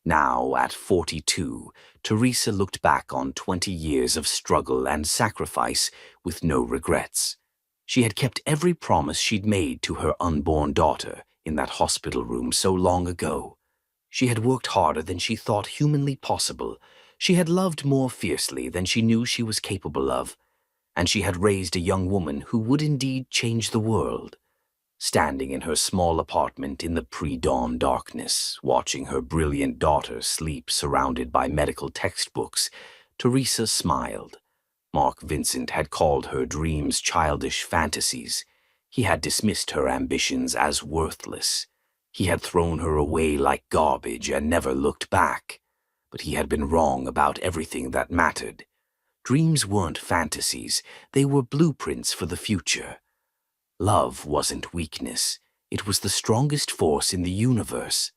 Now, at 42, Teresa looked back on 20 years of struggle and sacrifice with no regrets. She had kept every promise she'd made to her unborn daughter in that hospital room so long ago. She had worked harder than she thought humanly possible. She had loved more fiercely than she knew she was capable of. And she had raised a young woman who would indeed change the world. Standing in her small apartment in the pre-dawn darkness, watching her brilliant daughter sleep surrounded by medical textbooks, Teresa smiled. Mark Vincent had called her dreams childish fantasies. He had dismissed her ambitions as worthless. He had thrown her away like garbage and never looked back. But he had been wrong about everything that mattered. Dreams weren't fantasies, they were blueprints for the future. Love wasn't weakness, it was the strongest force in the universe.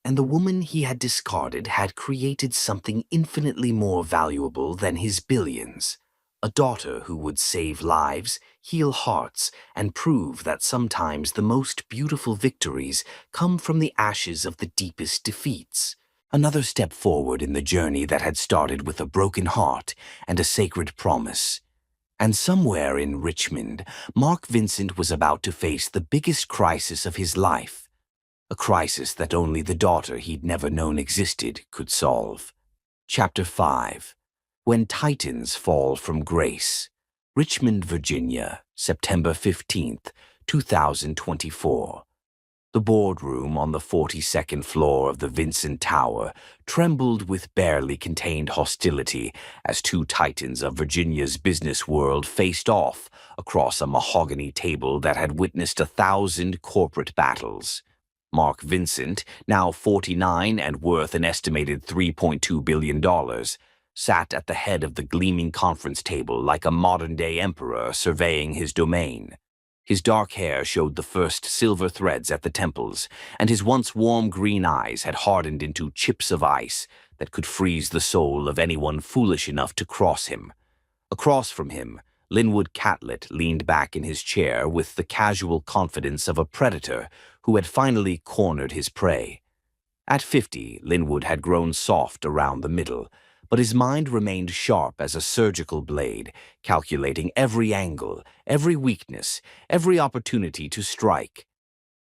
And the woman he had discarded had created something infinitely more valuable than his billions. A daughter who would save lives, heal hearts, and prove that sometimes the most beautiful victories come from the ashes of the deepest defeats. Another step forward in the journey that had started with a broken heart and a sacred promise. And somewhere in Richmond, Mark Vincent was about to face the biggest crisis of his life. A crisis that only the daughter he'd never known existed could solve. Chapter 5. When Titans Fall from Grace. Richmond, Virginia, September 15th, 2024. The boardroom on the 42nd floor of the Vincent Tower trembled with barely contained hostility as two titans of Virginia's business world faced off across a mahogany table that had witnessed 1,000 corporate battles. Mark Vincent, now 49 and worth an estimated $3.2 billion, sat at the head of the gleaming conference table like a modern-day emperor surveying his domain. His dark hair showed the first silver threads at the temples, and his once warm green eyes had hardened into chips of ice that could freeze the soul of anyone foolish enough to cross him. Across from him, Linwood Catlett leaned back in his chair with the casual confidence of a predator who had finally cornered his prey. At 50, Linwood had grown soft around the middle, but his mind remained sharp as a surgical blade, calculating every angle, every weakness, every opportunity to strike.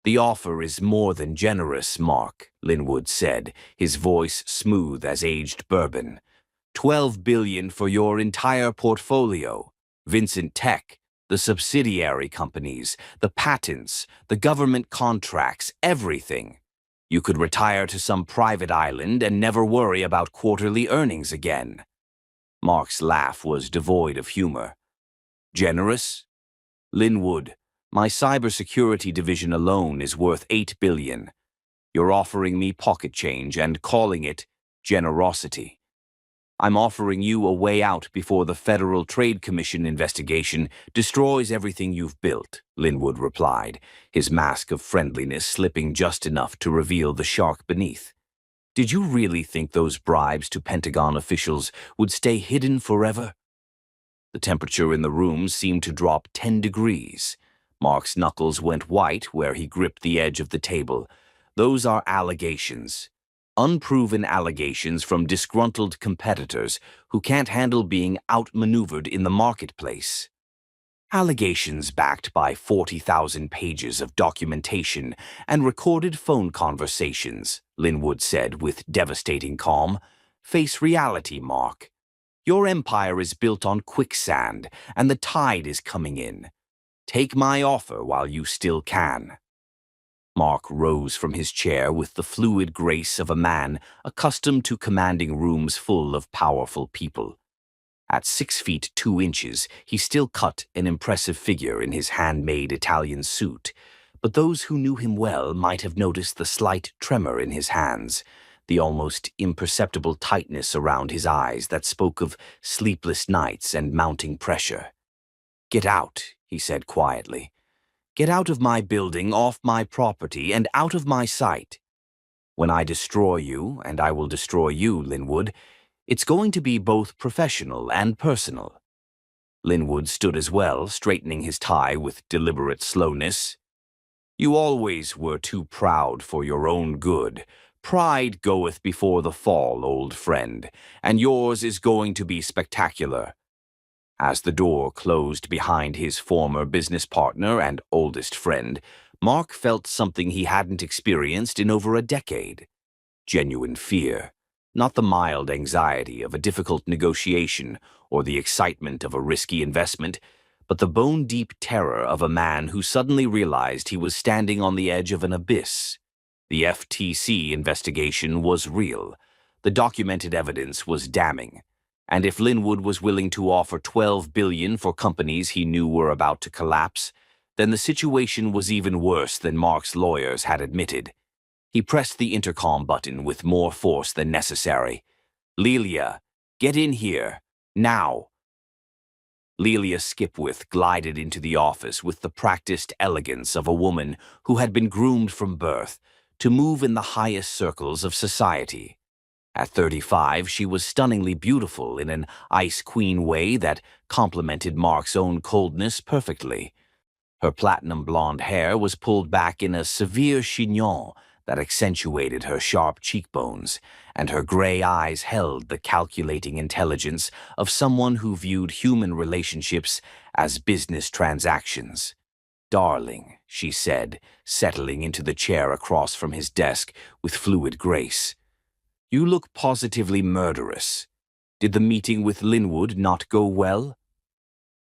"The offer is more than generous, Mark," Linwood said, his voice smooth as aged bourbon. $12 billion for your entire portfolio. Vincent Tech, the subsidiary companies, the patents, the government contracts, everything. You could retire to some private island and never worry about quarterly earnings again. Mark's laugh was devoid of humor. "Generous? Linwood, my cybersecurity division alone is worth $8 billion. You're offering me pocket change and calling it generosity. I'm offering you a way out before the Federal Trade Commission investigation destroys everything you've built," Linwood replied, his mask of friendliness slipping just enough to reveal the shark beneath. "Did you really think those bribes to Pentagon officials would stay hidden forever?" The temperature in the room seemed to drop 10 degrees. Mark's knuckles went white where he gripped the edge of the table. "Those are allegations. Unproven allegations from disgruntled competitors who can't handle being outmaneuvered in the marketplace. Allegations backed by 40,000 pages of documentation and recorded phone conversations," Linwood said with devastating calm. "Face reality, Mark. Your empire is built on quicksand, and the tide is coming in. Take my offer while you still can." Mark rose from his chair with the fluid grace of a man accustomed to commanding rooms full of powerful people. At 6 feet 2 inches, he still cut an impressive figure in his handmade Italian suit, but those who knew him well might have noticed the slight tremor in his hands, the almost imperceptible tightness around his eyes that spoke of sleepless nights and mounting pressure. "Get out," he said quietly. "Get out of my building, off my property, and out of my sight. When I destroy you, and I will destroy you, Linwood, it's going to be both professional and personal." Linwood stood as well, straightening his tie with deliberate slowness. "You always were too proud for your own good. Pride goeth before the fall, old friend, and yours is going to be spectacular." As the door closed behind his former business partner and oldest friend, Mark felt something he hadn't experienced in over a decade. Genuine fear, not the mild anxiety of a difficult negotiation or the excitement of a risky investment, but the bone-deep terror of a man who suddenly realized he was standing on the edge of an abyss. The FTC investigation was real. The documented evidence was damning. And if Linwood was willing to offer $12 billion for companies he knew were about to collapse, then the situation was even worse than Mark's lawyers had admitted. He pressed the intercom button with more force than necessary. "Lelia, get in here, now." Lelia Skipwith glided into the office with the practiced elegance of a woman who had been groomed from birth to move in the highest circles of society. At 35, she was stunningly beautiful in an ice queen way that complemented Mark's own coldness perfectly. Her platinum blonde hair was pulled back in a severe chignon that accentuated her sharp cheekbones, and her gray eyes held the calculating intelligence of someone who viewed human relationships as business transactions. "Darling," she said, settling into the chair across from his desk with fluid grace. "You look positively murderous. Did the meeting with Linwood not go well?"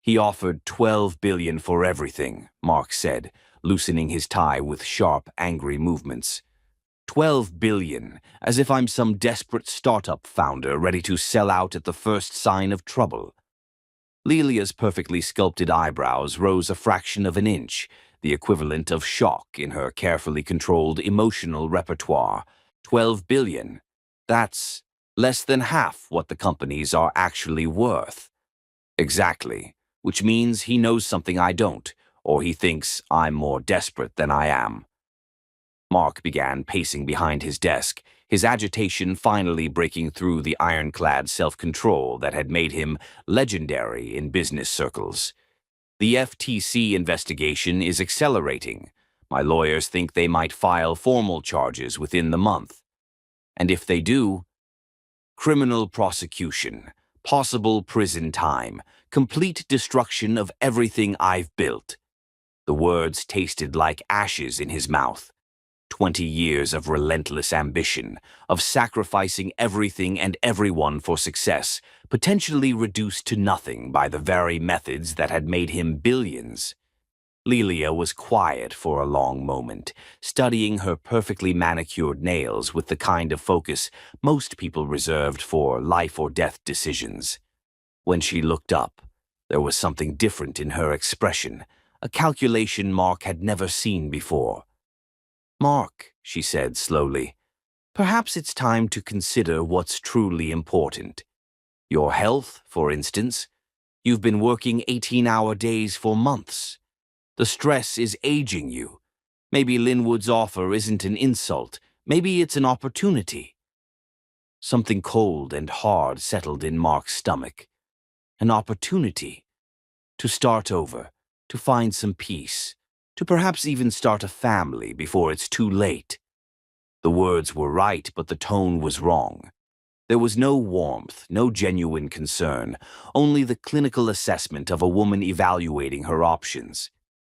"He offered $12 billion for everything," Mark said, loosening his tie with sharp, angry movements. $12 billion, as if I'm some desperate startup founder ready to sell out at the first sign of trouble. Lelia's perfectly sculpted eyebrows rose a fraction of an inch, the equivalent of shock in her carefully controlled emotional repertoire. $12 billion. That's less than half what the companies are actually worth. Exactly, which means he knows something I don't, or he thinks I'm more desperate than I am. Mark began pacing behind his desk, his agitation finally breaking through the ironclad self-control that had made him legendary in business circles. "The FTC investigation is accelerating. My lawyers think they might file formal charges within the month. And if they do, criminal prosecution, possible prison time, complete destruction of everything I've built." The words tasted like ashes in his mouth. 20 years of relentless ambition, of sacrificing everything and everyone for success, potentially reduced to nothing by the very methods that had made him billions. Lelia was quiet for a long moment, studying her perfectly manicured nails with the kind of focus most people reserved for life-or-death decisions. When she looked up, there was something different in her expression, a calculation Mark had never seen before. "Mark," she said slowly, "perhaps it's time to consider what's truly important. Your health, for instance. You've been working 18-hour days for months. The stress is aging you. Maybe Linwood's offer isn't an insult. Maybe it's an opportunity." Something cold and hard settled in Mark's stomach. An opportunity. To start over, to find some peace, to perhaps even start a family before it's too late. The words were right, but the tone was wrong. There was no warmth, no genuine concern, only the clinical assessment of a woman evaluating her options.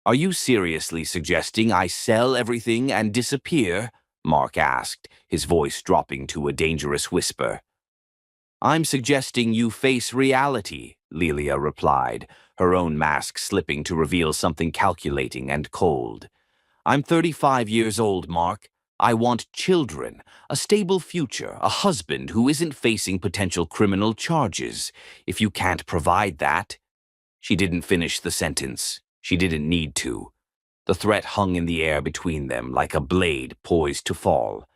"Are you seriously suggesting I sell everything and disappear?" Mark asked, his voice dropping to a dangerous whisper. "I'm suggesting you face reality," Lelia replied, her own mask slipping to reveal something calculating and cold. I'm 35 years old, Mark. I want children, a stable future, a husband who isn't facing potential criminal charges. If you can't provide that—" She didn't finish the sentence. She didn't need to. The threat hung in the air between them like a blade poised to fall.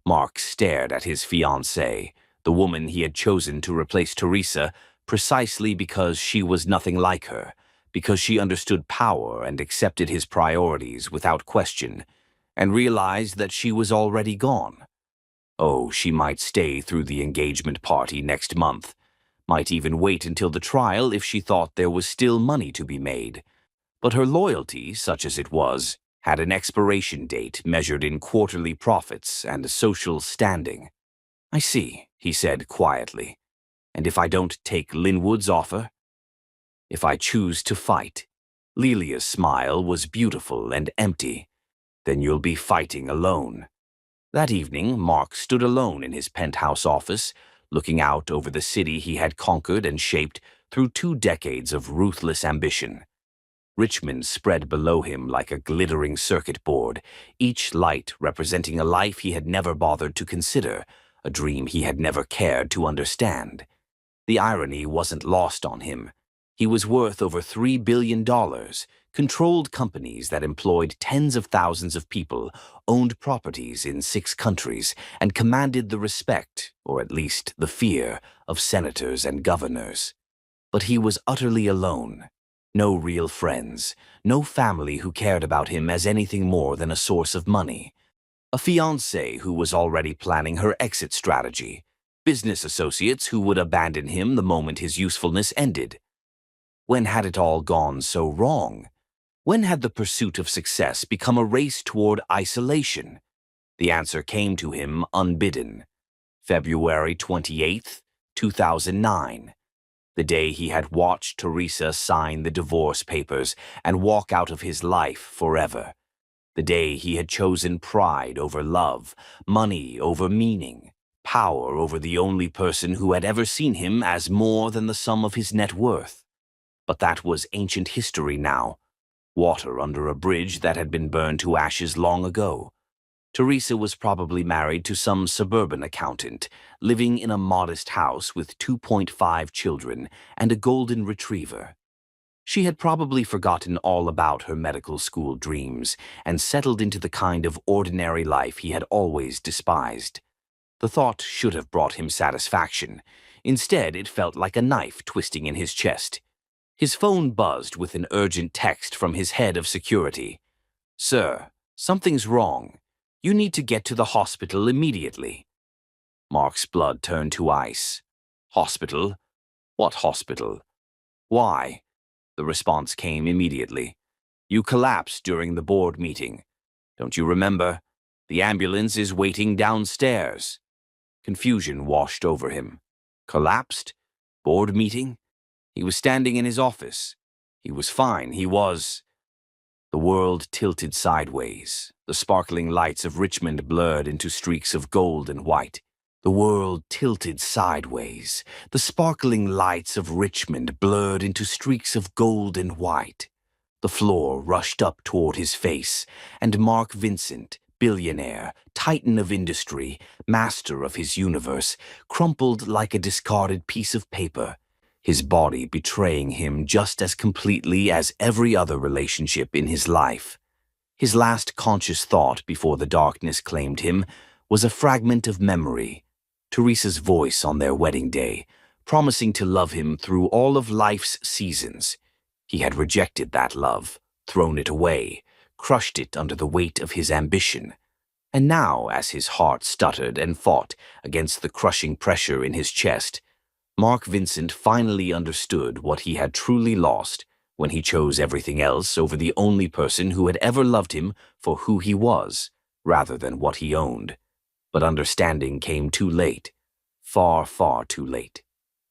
Mark stared at his fiancée, the woman he had chosen to replace Teresa, precisely because she was nothing like her, because she understood power and accepted his priorities without question, and realized that she was already gone. Oh, she might stay through the engagement party next month, might even wait until the trial if she thought there was still money to be made. But her loyalty, such as it was, had an expiration date measured in quarterly profits and a social standing. "I see," he said quietly. "And if I don't take Linwood's offer?" "If I choose to fight." Lelia's smile was beautiful and empty. "Then you'll be fighting alone." That evening, Mark stood alone in his penthouse office, looking out over the city he had conquered and shaped through 2 decades of ruthless ambition. Richmond spread below him like a glittering circuit board, each light representing a life he had never bothered to consider, a dream he had never cared to understand. The irony wasn't lost on him. He was worth over $3 billion, controlled companies that employed tens of thousands of people, owned properties in 6 countries, and commanded the respect, or at least the fear, of senators and governors. But he was utterly alone. No real friends, no family who cared about him as anything more than a source of money. A fiancée who was already planning her exit strategy. Business associates who would abandon him the moment his usefulness ended. When had it all gone so wrong? When had the pursuit of success become a race toward isolation? The answer came to him unbidden. February 28th, 2009. The day he had watched Teresa sign the divorce papers and walk out of his life forever. The day he had chosen pride over love, money over meaning, power over the only person who had ever seen him as more than the sum of his net worth. But that was ancient history now, water under a bridge that had been burned to ashes long ago. Teresa was probably married to some suburban accountant, living in a modest house with 2.5 children and a golden retriever. She had probably forgotten all about her medical school dreams and settled into the kind of ordinary life he had always despised. The thought should have brought him satisfaction. Instead, it felt like a knife twisting in his chest. His phone buzzed with an urgent text from his head of security. "Sir, something's wrong. You need to get to the hospital immediately." Mark's blood turned to ice. "Hospital? What hospital? Why?" The response came immediately. "You collapsed during the board meeting. Don't you remember? The ambulance is waiting downstairs." Confusion washed over him. Collapsed? Board meeting? He was standing in his office. He was fine. He was... The world tilted sideways. The sparkling lights of Richmond blurred into streaks of gold and white. The world tilted sideways. The sparkling lights of Richmond blurred into streaks of gold and white. The floor rushed up toward his face, and Mark Vincent, billionaire, titan of industry, master of his universe, crumpled like a discarded piece of paper, his body betraying him just as completely as every other relationship in his life. His last conscious thought before the darkness claimed him was a fragment of memory, Teresa's voice on their wedding day, promising to love him through all of life's seasons. He had rejected that love, thrown it away, crushed it under the weight of his ambition. And now, as his heart stuttered and fought against the crushing pressure in his chest, Mark Vincent finally understood what he had truly lost when he chose everything else over the only person who had ever loved him for who he was, rather than what he owned. But understanding came too late. Far, far too late.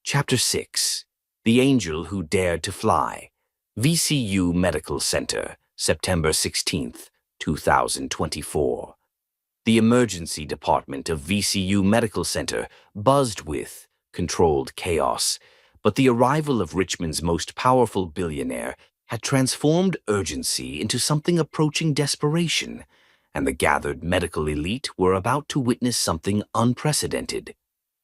Chapter 6. The Angel Who Dared to Fly. VCU Medical Center, September 16th, 2024. The emergency department of VCU Medical Center buzzed with controlled chaos, but the arrival of Richmond's most powerful billionaire had transformed urgency into something approaching desperation, and the gathered medical elite were about to witness something unprecedented.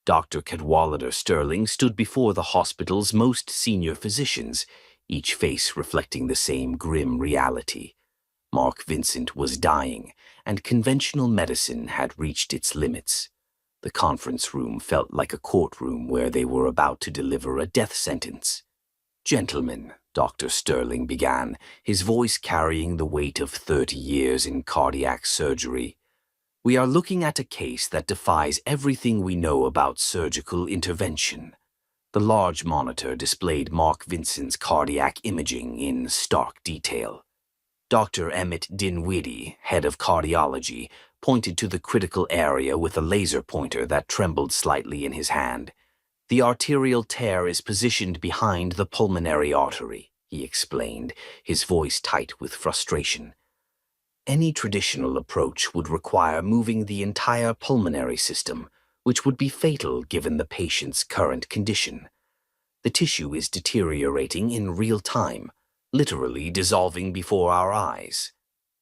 Dr. Cadwallader Sterling stood before the hospital's most senior physicians, each face reflecting the same grim reality. Mark Vincent was dying, and conventional medicine had reached its limits. The conference room felt like a courtroom where they were about to deliver a death sentence. "Gentlemen," Dr. Sterling began, his voice carrying the weight of 30 years in cardiac surgery, "we are looking at a case that defies everything we know about surgical intervention." The large monitor displayed Mark Vincent's cardiac imaging in stark detail. Dr. Emmett Dinwiddie, head of cardiology, pointed to the critical area with a laser pointer that trembled slightly in his hand. "The arterial tear is positioned behind the pulmonary artery," he explained, his voice tight with frustration. "Any traditional approach would require moving the entire pulmonary system, which would be fatal given the patient's current condition. The tissue is deteriorating in real time, literally dissolving before our eyes."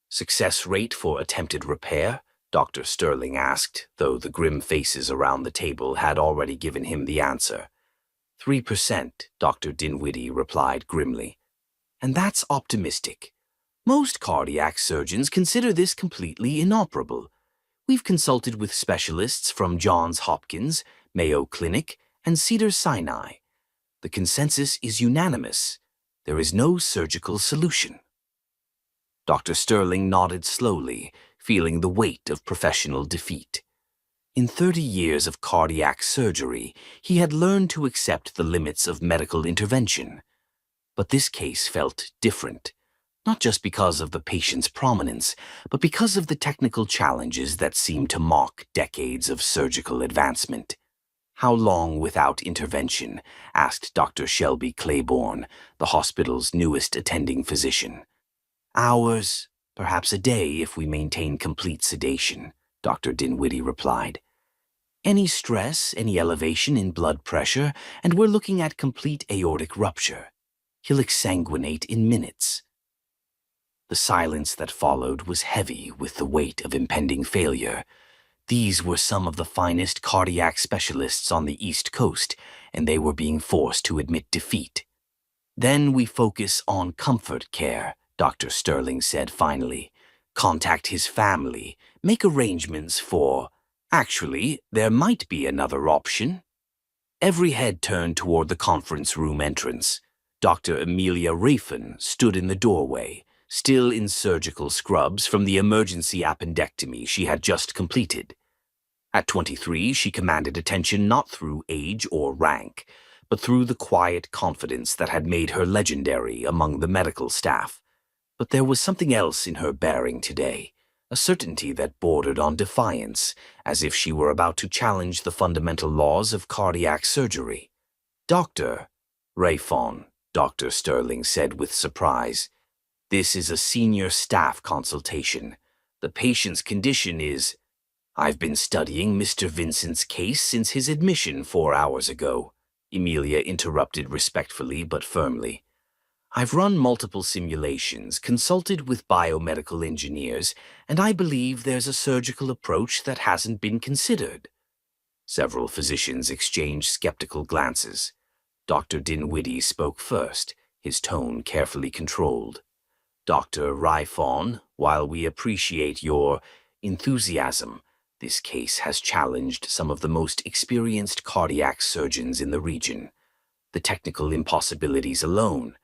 "Success rate for attempted repair?" Dr. Sterling asked, though the grim faces around the table had already given him the answer. 3%, Dr. Dinwiddie replied grimly. "And that's optimistic. Most cardiac surgeons consider this completely inoperable. We've consulted with specialists from Johns Hopkins, Mayo Clinic, and Cedars-Sinai. The consensus is unanimous. There is no surgical solution." Dr. Sterling nodded slowly, feeling the weight of professional defeat. In 30 years of cardiac surgery, he had learned to accept the limits of medical intervention. But this case felt different, not just because of the patient's prominence, but because of the technical challenges that seemed to mock decades of surgical advancement. "How long without intervention?" asked Dr. Shelby Claiborne, the hospital's newest attending physician. "Hours, perhaps a day if we maintain complete sedation," Dr. Dinwiddie replied. "Any stress, any elevation in blood pressure, and we're looking at complete aortic rupture. He'll exsanguinate in minutes." The silence that followed was heavy with the weight of impending failure. These were some of the finest cardiac specialists on the East Coast, and they were being forced to admit defeat. "Then we focus on comfort care," Dr. Sterling said finally. "Contact his family, make arrangements for... Actually, there might be another option." Every head turned toward the conference room entrance. Dr. Amelia Rafin stood in the doorway, still in surgical scrubs from the emergency appendectomy she had just completed. At 23, she commanded attention not through age or rank, but through the quiet confidence that had made her legendary among the medical staff. But there was something else in her bearing today, a certainty that bordered on defiance, as if she were about to challenge the fundamental laws of cardiac surgery. "Doctor Rafon," Dr. Sterling said with surprise, "this is a senior staff consultation. The patient's condition is—" "I've been studying Mr. Vincent's case since his admission 4 hours ago," Emilia interrupted respectfully but firmly. "I've run multiple simulations, consulted with biomedical engineers, and I believe there's a surgical approach that hasn't been considered." Several physicians exchanged skeptical glances. Dr. Dinwiddie spoke first, his tone carefully controlled. "Dr. Rifon, while we appreciate your enthusiasm, this case has challenged some of the most experienced cardiac surgeons in the region. The technical impossibilities alone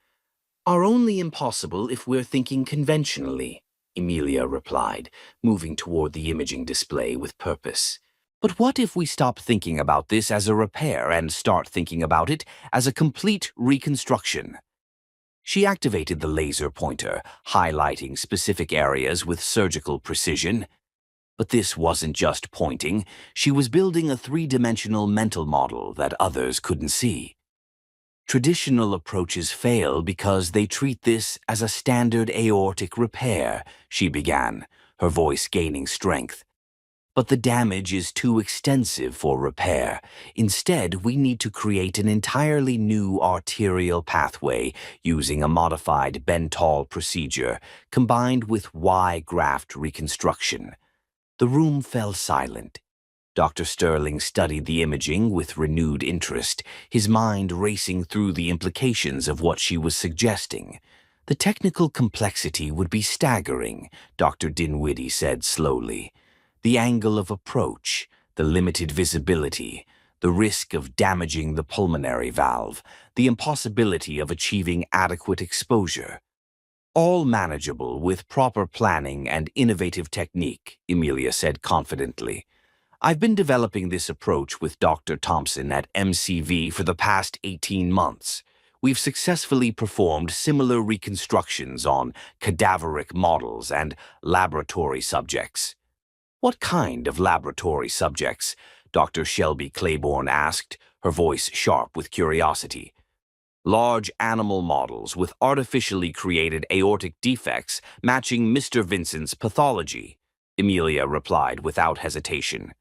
are only impossible if we're thinking conventionally," Emilia replied, moving toward the imaging display with purpose. "But what if we stop thinking about this as a repair and start thinking about it as a complete reconstruction?" She activated the laser pointer, highlighting specific areas with surgical precision. But this wasn't just pointing. She was building a three-dimensional mental model that others couldn't see. "Traditional approaches fail because they treat this as a standard aortic repair," she began, her voice gaining strength. But the damage is too extensive for repair. Instead, we need to create an entirely new arterial pathway using a modified Bentall procedure combined with Y-graft reconstruction. The room fell silent. Dr. Sterling studied the imaging with renewed interest, his mind racing through the implications of what she was suggesting. The technical complexity would be staggering, Dr. Dinwiddie said slowly. The angle of approach, the limited visibility, the risk of damaging the pulmonary valve, the impossibility of achieving adequate exposure. All manageable with proper planning and innovative technique, Emilia said confidently. I've been developing this approach with Dr. Thompson at MCV for the past 18 months. We've successfully performed similar reconstructions on cadaveric models and laboratory subjects. What kind of laboratory subjects? Dr. Shelby Claiborne asked, her voice sharp with curiosity. Large animal models with artificially created aortic defects matching Mr. Vincent's pathology, Emilia replied without hesitation.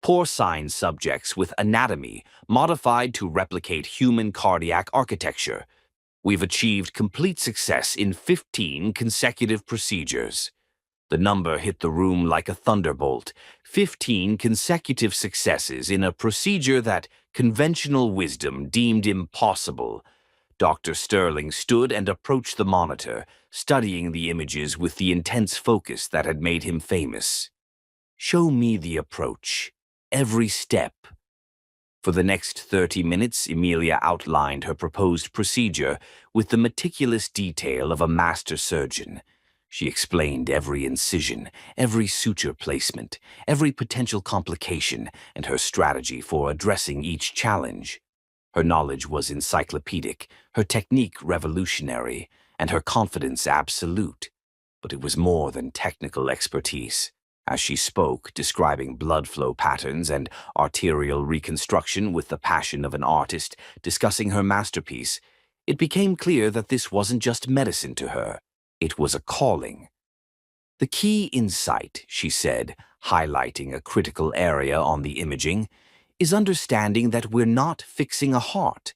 Porcine subjects with anatomy modified to replicate human cardiac architecture. We've achieved complete success in 15 consecutive procedures. The number hit the room like a thunderbolt. 15 consecutive successes in a procedure that conventional wisdom deemed impossible. Dr. Sterling stood and approached the monitor, studying the images with the intense focus that had made him famous. Show me the approach. Every step. For the next 30 minutes, Emilia outlined her proposed procedure with the meticulous detail of a master surgeon. She explained every incision, every suture placement, every potential complication, and her strategy for addressing each challenge. Her knowledge was encyclopedic, her technique revolutionary, and her confidence absolute. But it was more than technical expertise. As she spoke, describing blood flow patterns and arterial reconstruction with the passion of an artist discussing her masterpiece, it became clear that this wasn't just medicine to her. It was a calling. The key insight, she said, highlighting a critical area on the imaging, is understanding that we're not fixing a heart.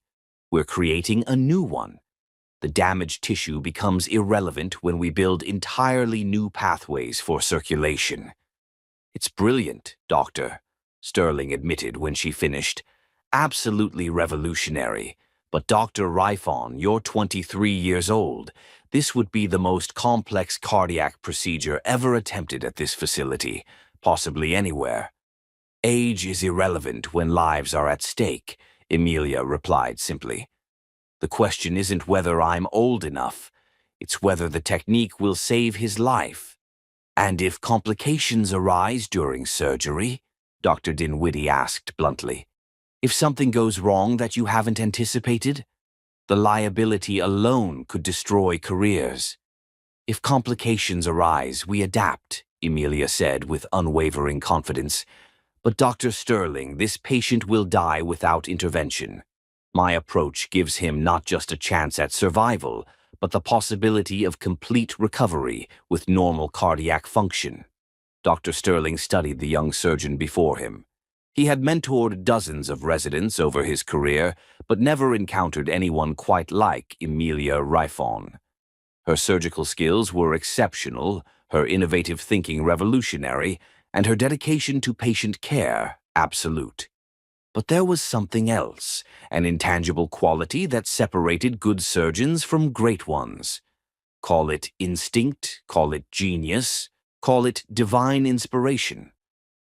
We're creating a new one. The damaged tissue becomes irrelevant when we build entirely new pathways for circulation. It's brilliant, Doctor, Sterling admitted when she finished. Absolutely revolutionary. But Dr. Rifon, you're 23 years old. This would be the most complex cardiac procedure ever attempted at this facility, possibly anywhere. Age is irrelevant when lives are at stake, Emilia replied simply. The question isn't whether I'm old enough. It's whether the technique will save his life. And if complications arise during surgery, Dr. Dinwiddie asked bluntly, if something goes wrong that you haven't anticipated, the liability alone could destroy careers. If complications arise, we adapt, Emilia said with unwavering confidence. But Dr. Sterling, this patient will die without intervention. My approach gives him not just a chance at survival, but the possibility of complete recovery with normal cardiac function. Dr. Sterling studied the young surgeon before him. He had mentored dozens of residents over his career, but never encountered anyone quite like Emilia Rifon. Her surgical skills were exceptional, her innovative thinking revolutionary, and her dedication to patient care absolute. But there was something else, an intangible quality that separated good surgeons from great ones. Call it instinct, call it genius, call it divine inspiration.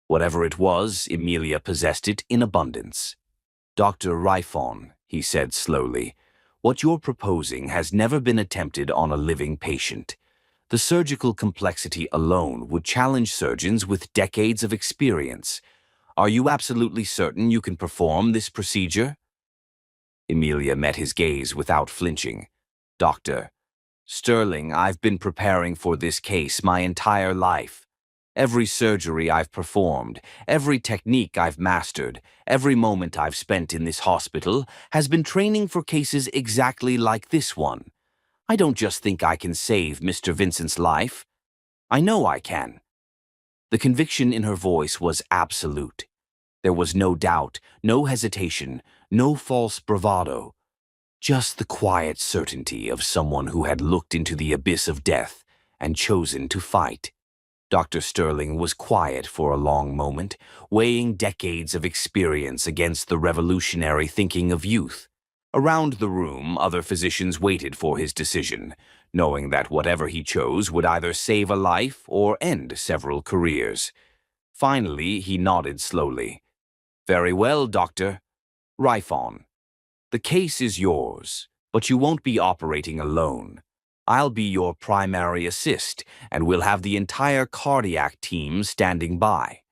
Whatever it was, Emilia possessed it in abundance. Dr. Rifon, he said slowly, what you're proposing has never been attempted on a living patient. The surgical complexity alone would challenge surgeons with decades of experience. Are you absolutely certain you can perform this procedure? Emilia met his gaze without flinching. Doctor, Sterling, I've been preparing for this case my entire life. Every surgery I've performed, every technique I've mastered, every moment I've spent in this hospital has been training for cases exactly like this one. I don't just think I can save Mr. Vincent's life. I know I can. The conviction in her voice was absolute. There was no doubt, no hesitation, no false bravado, just the quiet certainty of someone who had looked into the abyss of death and chosen to fight. Dr. Sterling was quiet for a long moment, weighing decades of experience against the revolutionary thinking of youth. Around the room, other physicians waited for his decision, knowing that whatever he chose would either save a life or end several careers. Finally, he nodded slowly. "Very well, Doctor. Rifon, the case is yours, but you won't be operating alone. I'll be your primary assist, and we'll have the entire cardiac team standing by.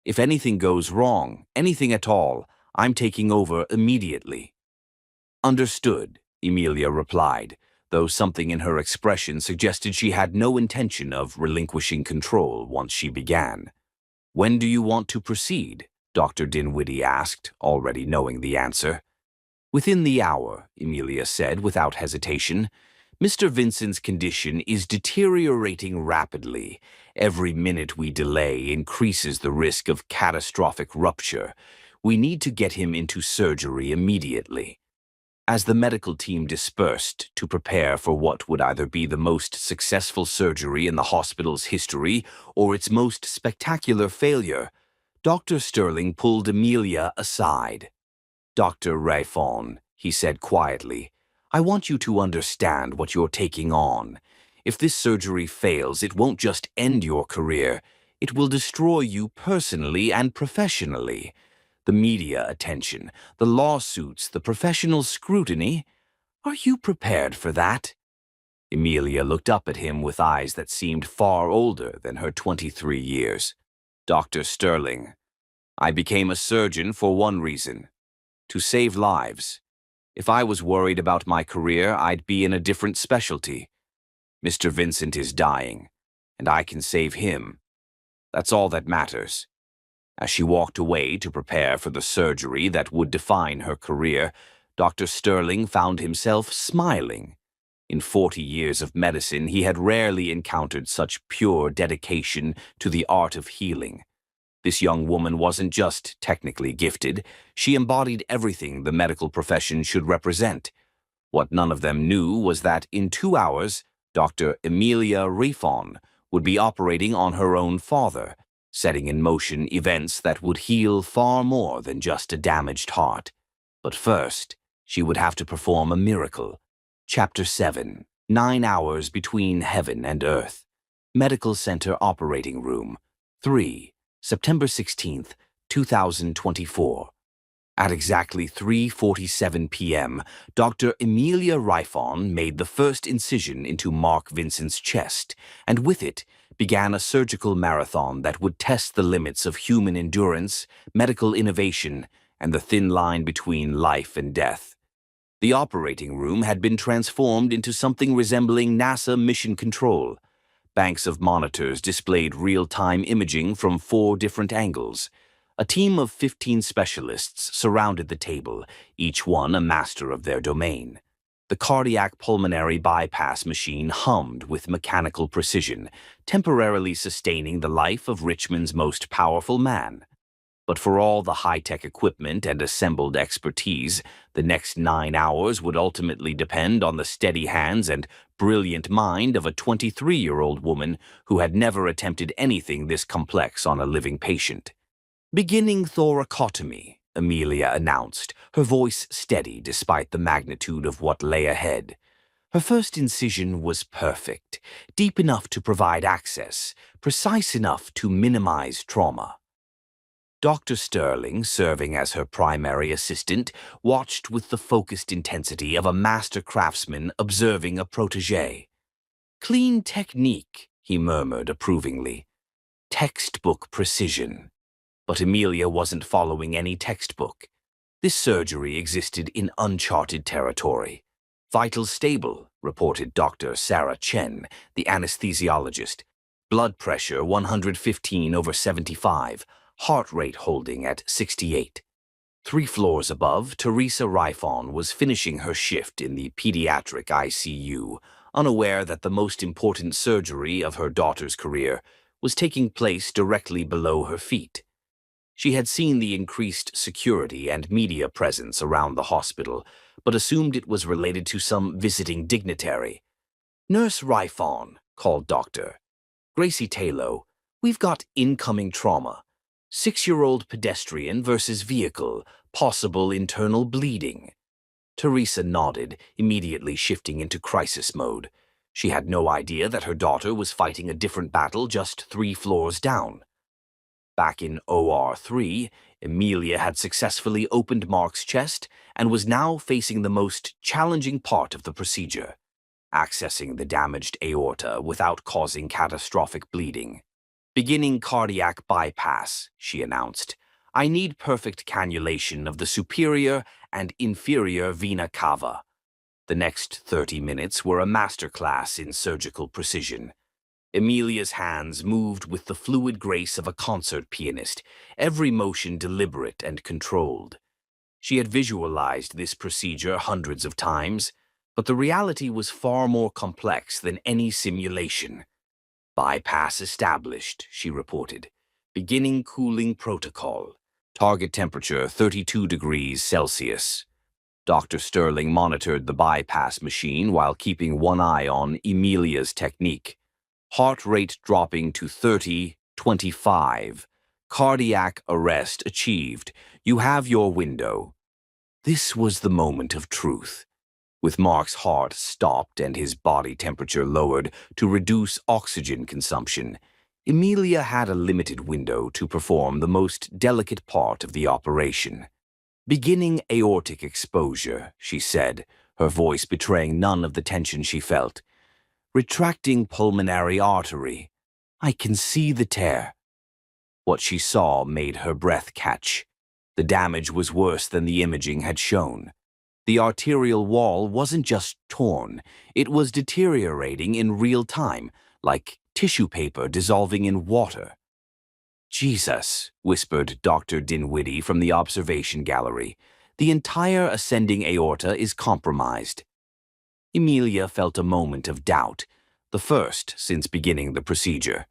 If anything goes wrong, anything at all, I'm taking over immediately." "Understood," Emilia replied, though something in her expression suggested she had no intention of relinquishing control once she began. "When do you want to proceed?" Dr. Dinwiddie asked, already knowing the answer. "Within the hour," Emilia said without hesitation. "Mr. Vincent's condition is deteriorating rapidly. Every minute we delay increases the risk of catastrophic rupture. We need to get him into surgery immediately." As the medical team dispersed to prepare for what would either be the most successful surgery in the hospital's history or its most spectacular failure, Dr. Sterling pulled Emilia aside. "Dr. Rifon," he said quietly, "I want you to understand what you're taking on. If this surgery fails, it won't just end your career. It will destroy you personally and professionally. The media attention, the lawsuits, the professional scrutiny. Are you prepared for that?" Emilia looked up at him with eyes that seemed far older than her 23 years. "Dr. Sterling, I became a surgeon for one reason: to save lives. If I was worried about my career, I'd be in a different specialty. Mr. Vincent is dying, and I can save him. That's all that matters." As she walked away to prepare for the surgery that would define her career, Dr. Sterling found himself smiling. In 40 years of medicine, he had rarely encountered such pure dedication to the art of healing. This young woman wasn't just technically gifted, she embodied everything the medical profession should represent. What none of them knew was that in 2 hours, Dr. Emilia Rifon would be operating on her own father, setting in motion events that would heal far more than just a damaged heart. But first, she would have to perform a miracle. Chapter 7, 9 hours between heaven and earth. Medical Center Operating Room, 3. September 16th, 2024. At exactly 3:47 p.m., Dr. Emilia Rifon made the first incision into Mark Vincent's chest, and with it began a surgical marathon that would test the limits of human endurance, medical innovation, and the thin line between life and death. The operating room had been transformed into something resembling NASA mission control. Banks of monitors displayed real-time imaging from 4 different angles. A team of 15 specialists surrounded the table, each one a master of their domain. The cardiac pulmonary bypass machine hummed with mechanical precision, temporarily sustaining the life of Richmond's most powerful man. But for all the high-tech equipment and assembled expertise, the next 9 hours would ultimately depend on the steady hands and brilliant mind of a 23-year-old woman who had never attempted anything this complex on a living patient. "Beginning thoracotomy," Emilia announced, her voice steady despite the magnitude of what lay ahead. Her first incision was perfect, deep enough to provide access, precise enough to minimize trauma. Dr. Sterling, serving as her primary assistant, watched with the focused intensity of a master craftsman observing a protégé. "Clean technique," he murmured approvingly. "Textbook precision." But Emilia wasn't following any textbook. This surgery existed in uncharted territory. "Vitals stable," reported Dr. Sarah Chen, the anesthesiologist. "Blood pressure 115/75. Heart rate holding at 68. 3 floors above, Teresa Rifon was finishing her shift in the pediatric ICU, unaware that the most important surgery of her daughter's career was taking place directly below her feet. She had seen the increased security and media presence around the hospital, but assumed it was related to some visiting dignitary. "Nurse Rifon," called Doctor. "Gracie Taylor, we've got incoming trauma. 6-year-old pedestrian versus vehicle, possible internal bleeding." Teresa nodded, immediately shifting into crisis mode. She had no idea that her daughter was fighting a different battle just 3 floors down. Back in OR3, Emilia had successfully opened Mark's chest and was now facing the most challenging part of the procedure, accessing the damaged aorta without causing catastrophic bleeding. "Beginning cardiac bypass," she announced. "I need perfect cannulation of the superior and inferior vena cava." The next 30 minutes were a masterclass in surgical precision. Emilia's hands moved with the fluid grace of a concert pianist, every motion deliberate and controlled. She had visualized this procedure hundreds of times, but the reality was far more complex than any simulation. "Bypass established," she reported. "Beginning cooling protocol. Target temperature 32 degrees Celsius." Dr. Sterling monitored the bypass machine while keeping one eye on Emilia's technique. Heart rate dropping to 30-25. Cardiac arrest achieved. You have your window. This was the moment of truth. With Mark's heart stopped and his body temperature lowered to reduce oxygen consumption, Emilia had a limited window to perform the most delicate part of the operation. "Beginning aortic exposure," she said, her voice betraying none of the tension she felt. "Retracting pulmonary artery. I can see the tear." What she saw made her breath catch. The damage was worse than the imaging had shown. The arterial wall wasn't just torn, it was deteriorating in real time, like tissue paper dissolving in water. "Jesus," whispered Dr. Dinwiddie from the observation gallery. "The entire ascending aorta is compromised." Emilia felt a moment of doubt, the first since beginning the procedure.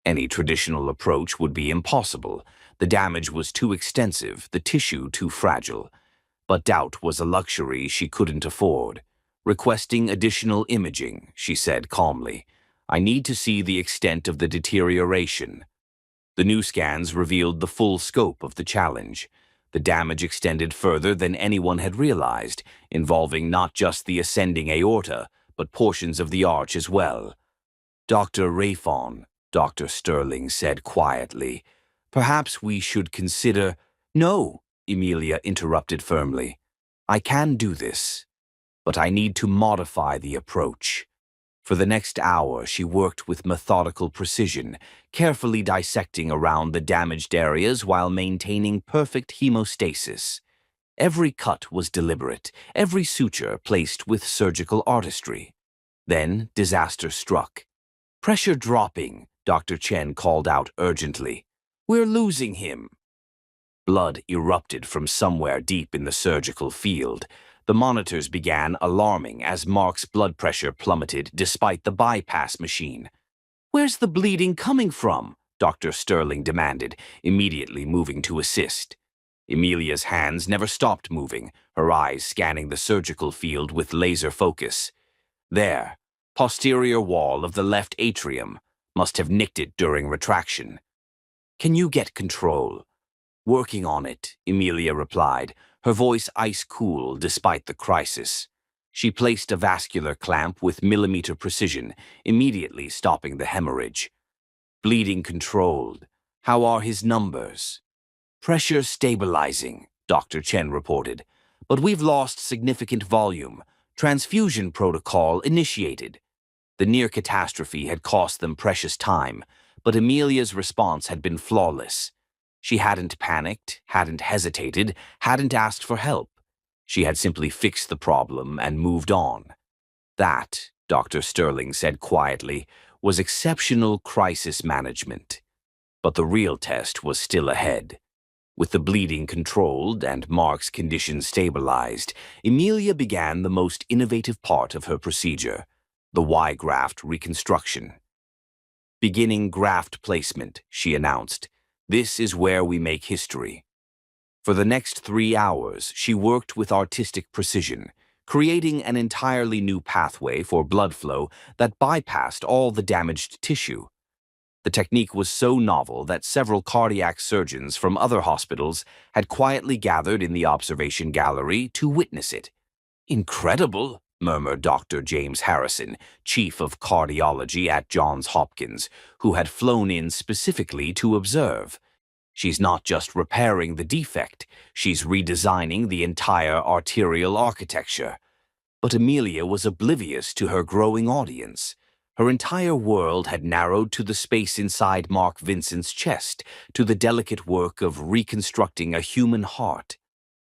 Any traditional approach would be impossible. The damage was too extensive, the tissue too fragile. But doubt was a luxury she couldn't afford. "Requesting additional imaging," she said calmly. "I need to see the extent of the deterioration." The new scans revealed the full scope of the challenge. The damage extended further than anyone had realized, involving not just the ascending aorta, but portions of the arch as well. "Dr. Rafon," Dr. Sterling said quietly, "perhaps we should consider—" "No," Emilia interrupted firmly. "I can do this, but I need to modify the approach." For the next hour, she worked with methodical precision, carefully dissecting around the damaged areas while maintaining perfect hemostasis. Every cut was deliberate, every suture placed with surgical artistry. Then disaster struck. "Pressure dropping," Dr. Chen called out urgently. "We're losing him." Blood erupted from somewhere deep in the surgical field. The monitors began alarming as Mark's blood pressure plummeted despite the bypass machine. "Where's the bleeding coming from?" Dr. Sterling demanded, immediately moving to assist. Emilia's hands never stopped moving, her eyes scanning the surgical field with laser focus. "There, posterior wall of the left atrium. Must have nicked it during retraction." "Can you get control?" "Working on it," Emilia replied, her voice ice-cool despite the crisis. She placed a vascular clamp with millimeter precision, immediately stopping the hemorrhage. "Bleeding controlled. How are his numbers?" "Pressure stabilizing," Dr. Chen reported. "But we've lost significant volume. Transfusion protocol initiated." The near catastrophe had cost them precious time, but Emilia's response had been flawless. She hadn't panicked, hadn't hesitated, hadn't asked for help. She had simply fixed the problem and moved on. That, Dr. Sterling said quietly, was exceptional crisis management. But the real test was still ahead. With the bleeding controlled and Mark's condition stabilized, Emilia began the most innovative part of her procedure, the Y-graft reconstruction. "Beginning graft placement," she announced. "This is where we make history." For the next 3 hours, she worked with artistic precision, creating an entirely new pathway for blood flow that bypassed all the damaged tissue. The technique was so novel that several cardiac surgeons from other hospitals had quietly gathered in the observation gallery to witness it. "Incredible," murmured Dr. James Harrison, chief of cardiology at Johns Hopkins, who had flown in specifically to observe. "She's not just repairing the defect, she's redesigning the entire arterial architecture." But Amelia was oblivious to her growing audience. Her entire world had narrowed to the space inside Mark Vincent's chest, to the delicate work of reconstructing a human heart.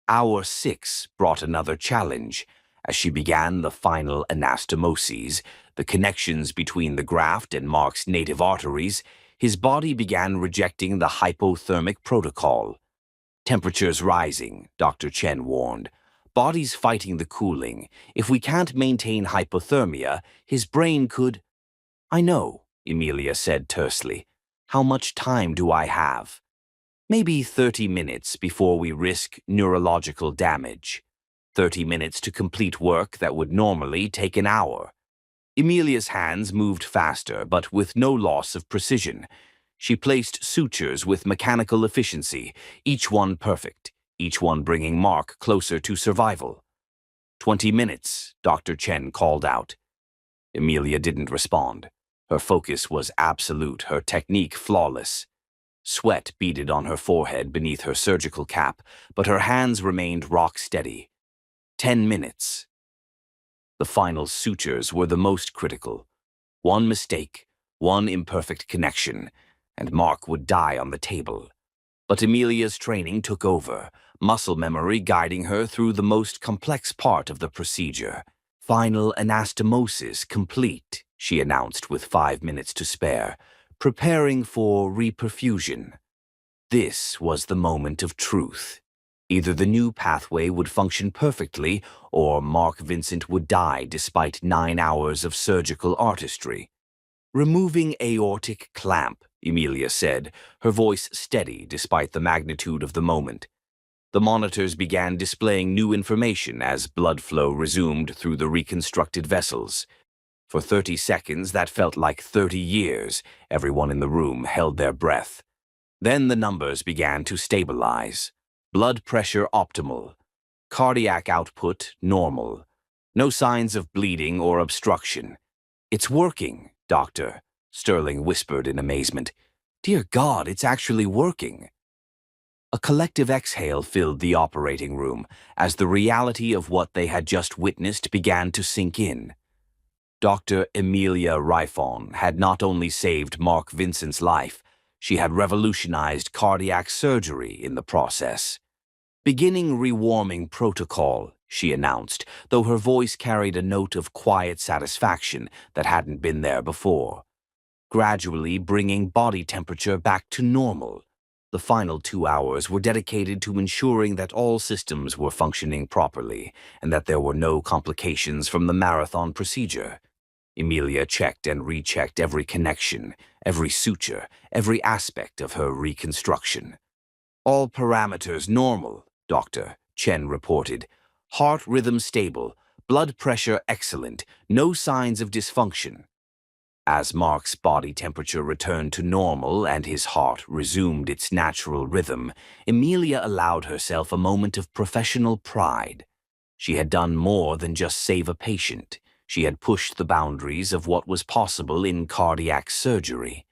Hour 6 brought another challenge. As she began the final anastomoses, the connections between the graft and Mark's native arteries, his body began rejecting the hypothermic protocol. "Temperatures rising," Dr. Chen warned. "Body's fighting the cooling. If we can't maintain hypothermia, his brain could—" "I know," Amelia said tersely. "How much time do I have?" "Maybe 30 minutes before we risk neurological damage. 30 minutes to complete work that would normally take an hour." Amelia's hands moved faster, but with no loss of precision. She placed sutures with mechanical efficiency, each one perfect, each one bringing Mark closer to survival. 20 minutes, Dr. Chen called out. Amelia didn't respond. Her focus was absolute, her technique flawless. Sweat beaded on her forehead beneath her surgical cap, but her hands remained rock steady. 10 minutes. The final sutures were the most critical. One mistake, one imperfect connection, and Mark would die on the table. But Amelia's training took over, muscle memory guiding her through the most complex part of the procedure. "Final anastomosis complete," she announced with 5 minutes to spare, preparing for reperfusion. This was the moment of truth. Either the new pathway would function perfectly, or Mark Vincent would die despite 9 hours of surgical artistry. "Removing aortic clamp," Amelia said, her voice steady despite the magnitude of the moment. The monitors began displaying new information as blood flow resumed through the reconstructed vessels. For 30 seconds that felt like 30 years. Everyone in the room held their breath. Then the numbers began to stabilize. Blood pressure optimal. Cardiac output normal. No signs of bleeding or obstruction. "It's working, Doctor," Sterling whispered in amazement. "Dear God, it's actually working." A collective exhale filled the operating room as the reality of what they had just witnessed began to sink in. Dr. Amelia Rifon had not only saved Mark Vincent's life, she had revolutionized cardiac surgery in the process. "Beginning rewarming protocol," she announced, though her voice carried a note of quiet satisfaction that hadn't been there before. "Gradually bringing body temperature back to normal." The final 2 hours were dedicated to ensuring that all systems were functioning properly and that there were no complications from the marathon procedure. Amelia checked and rechecked every connection, every suture, every aspect of her reconstruction. "All parameters normal," Dr. Chen reported. "Heart rhythm stable, blood pressure excellent, no signs of dysfunction." As Mark's body temperature returned to normal and his heart resumed its natural rhythm, Amelia allowed herself a moment of professional pride. She had done more than just save a patient. She had pushed the boundaries of what was possible in cardiac surgery.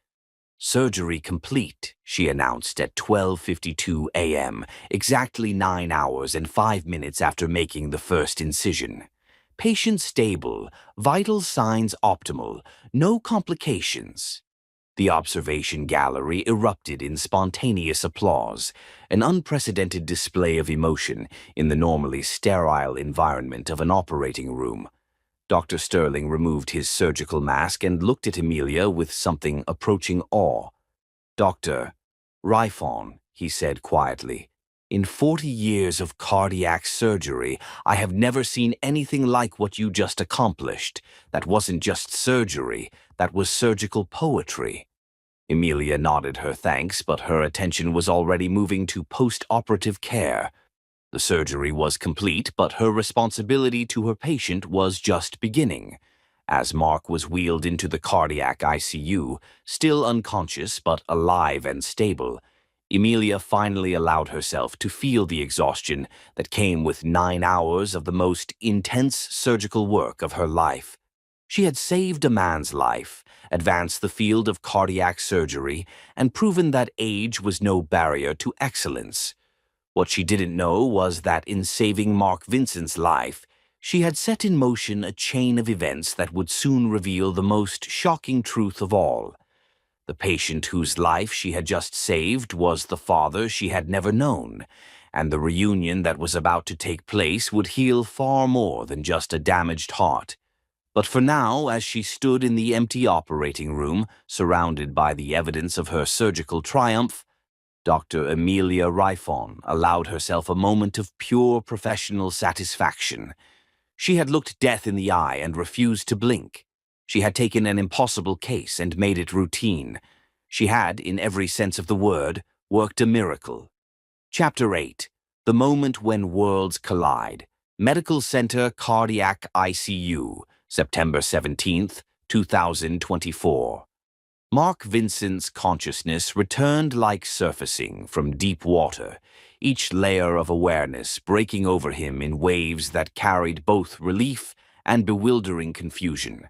"Surgery complete," she announced at 12:52 a.m., exactly 9 hours and 5 minutes after making the first incision. "Patient stable, vital signs optimal, no complications." The observation gallery erupted in spontaneous applause, an unprecedented display of emotion in the normally sterile environment of an operating room. Dr. Sterling removed his surgical mask and looked at Amelia with something approaching awe. "Dr. Rifon," he said quietly, "in 40 years of cardiac surgery, I have never seen anything like what you just accomplished. That wasn't just surgery, that was surgical poetry." Emilia nodded her thanks, but her attention was already moving to post-operative care. The surgery was complete, but her responsibility to her patient was just beginning. As Mark was wheeled into the cardiac ICU, still unconscious but alive and stable, Emilia finally allowed herself to feel the exhaustion that came with 9 hours of the most intense surgical work of her life. She had saved a man's life, advanced the field of cardiac surgery, and proven that age was no barrier to excellence. What she didn't know was that in saving Mark Vincent's life, she had set in motion a chain of events that would soon reveal the most shocking truth of all. The patient whose life she had just saved was the father she had never known, and the reunion that was about to take place would heal far more than just a damaged heart. But for now, as she stood in the empty operating room, surrounded by the evidence of her surgical triumph, Dr. Emilia Rifon allowed herself a moment of pure professional satisfaction. She had looked death in the eye and refused to blink. She had taken an impossible case and made it routine. She had, in every sense of the word, worked a miracle. Chapter 8. The Moment When Worlds Collide. Medical Center Cardiac ICU, September 17th, 2024. Mark Vincent's consciousness returned like surfacing from deep water, each layer of awareness breaking over him in waves that carried both relief and bewildering confusion.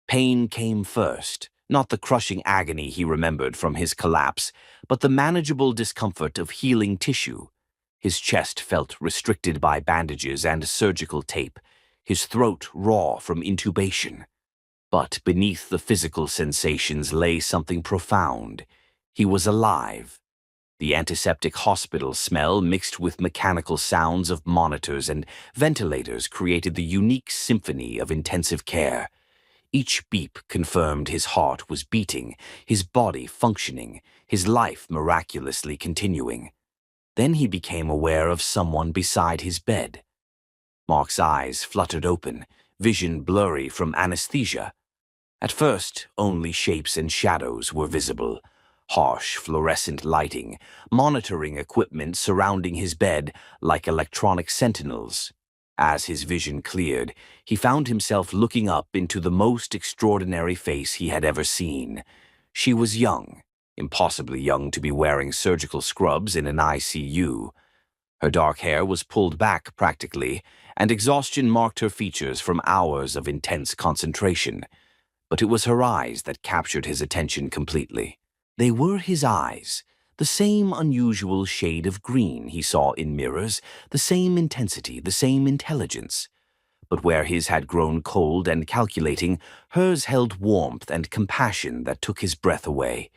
Pain came first, not the crushing agony he remembered from his collapse, but the manageable discomfort of healing tissue. His chest felt restricted by bandages and surgical tape, his throat raw from intubation. But beneath the physical sensations lay something profound. He was alive. The antiseptic hospital smell mixed with mechanical sounds of monitors and ventilators created the unique symphony of intensive care. Each beep confirmed his heart was beating, his body functioning, his life miraculously continuing. Then he became aware of someone beside his bed. Mark's eyes fluttered open, vision blurry from anesthesia. At first, only shapes and shadows were visible. Harsh fluorescent lighting, monitoring equipment surrounding his bed like electronic sentinels. As his vision cleared, he found himself looking up into the most extraordinary face he had ever seen. She was young, impossibly young to be wearing surgical scrubs in an ICU. Her dark hair was pulled back practically, and exhaustion marked her features from hours of intense concentration. But it was her eyes that captured his attention completely. They were his eyes, the same unusual shade of green he saw in mirrors, the same intensity, the same intelligence. But where his had grown cold and calculating, hers held warmth and compassion that took his breath away.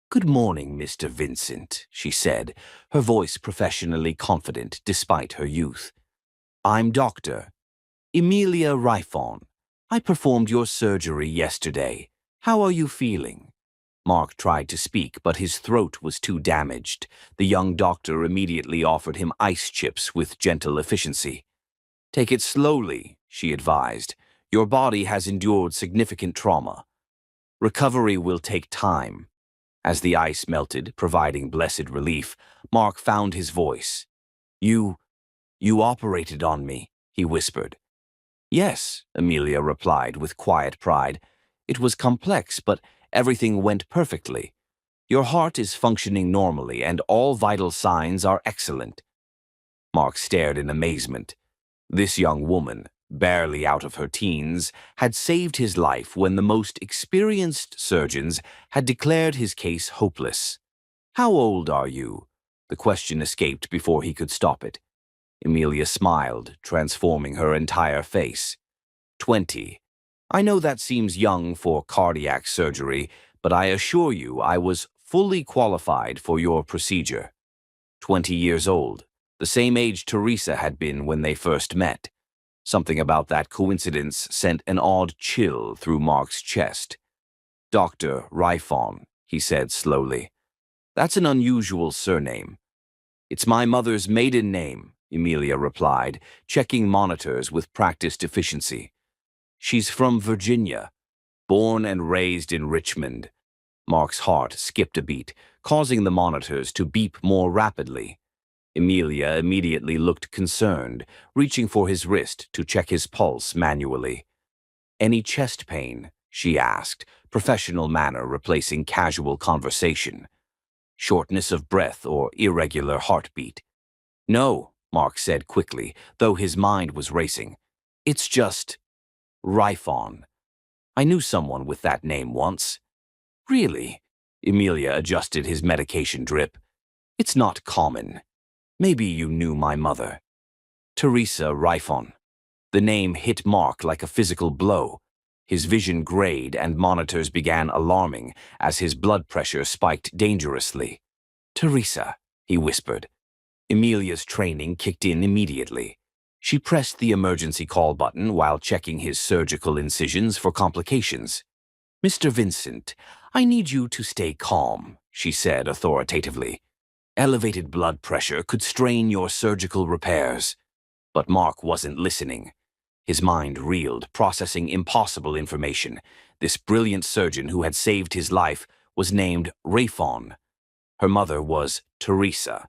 "Good morning, Mr. Vincent," she said, her voice professionally confident despite her youth. "I'm Dr. Emilia Rifon. I performed your surgery yesterday. How are you feeling?" Mark tried to speak, but his throat was too damaged. The young doctor immediately offered him ice chips with gentle efficiency. "Take it slowly," she advised. "Your body has endured significant trauma. Recovery will take time." As the ice melted, providing blessed relief, Mark found his voice. You operated on me," he whispered. "Yes," Emilia replied with quiet pride. "It was complex, but everything went perfectly. Your heart is functioning normally, and all vital signs are excellent." Mark stared in amazement. This young woman, barely out of her teens, had saved his life when the most experienced surgeons had declared his case hopeless. "How old are you?" The question escaped before he could stop it. Emilia smiled, transforming her entire face. 20. "I know that seems young for cardiac surgery, but I assure you I was fully qualified for your procedure." 20 years old, the same age Teresa had been when they first met. Something about that coincidence sent an odd chill through Mark's chest. "Dr. Rifon," he said slowly. "That's an unusual surname." "It's my mother's maiden name," Emilia replied, checking monitors with practiced efficiency. "She's from Virginia, born and raised in Richmond. Mark's heart skipped a beat, causing the monitors to beep more rapidly. Emilia immediately looked concerned, reaching for his wrist to check his pulse manually. "Any chest pain?" she asked, professional manner replacing casual conversation. "Shortness of breath or irregular heartbeat?" "No," Mark said quickly, though his mind was racing. "It's just Rifon. I knew someone with that name once." "Really?" Emilia adjusted his medication drip. "It's not common. Maybe you knew my mother." "Teresa Rifon." The name hit Mark like a physical blow. His vision grayed and monitors began alarming as his blood pressure spiked dangerously. "Teresa," he whispered. Emilia's training kicked in immediately. She pressed the emergency call button while checking his surgical incisions for complications. "Mr. Vincent, I need you to stay calm," she said authoritatively. "Elevated blood pressure could strain your surgical repairs." But Mark wasn't listening. His mind reeled, processing impossible information. This brilliant surgeon who had saved his life was named Rayfon. Her mother was Teresa.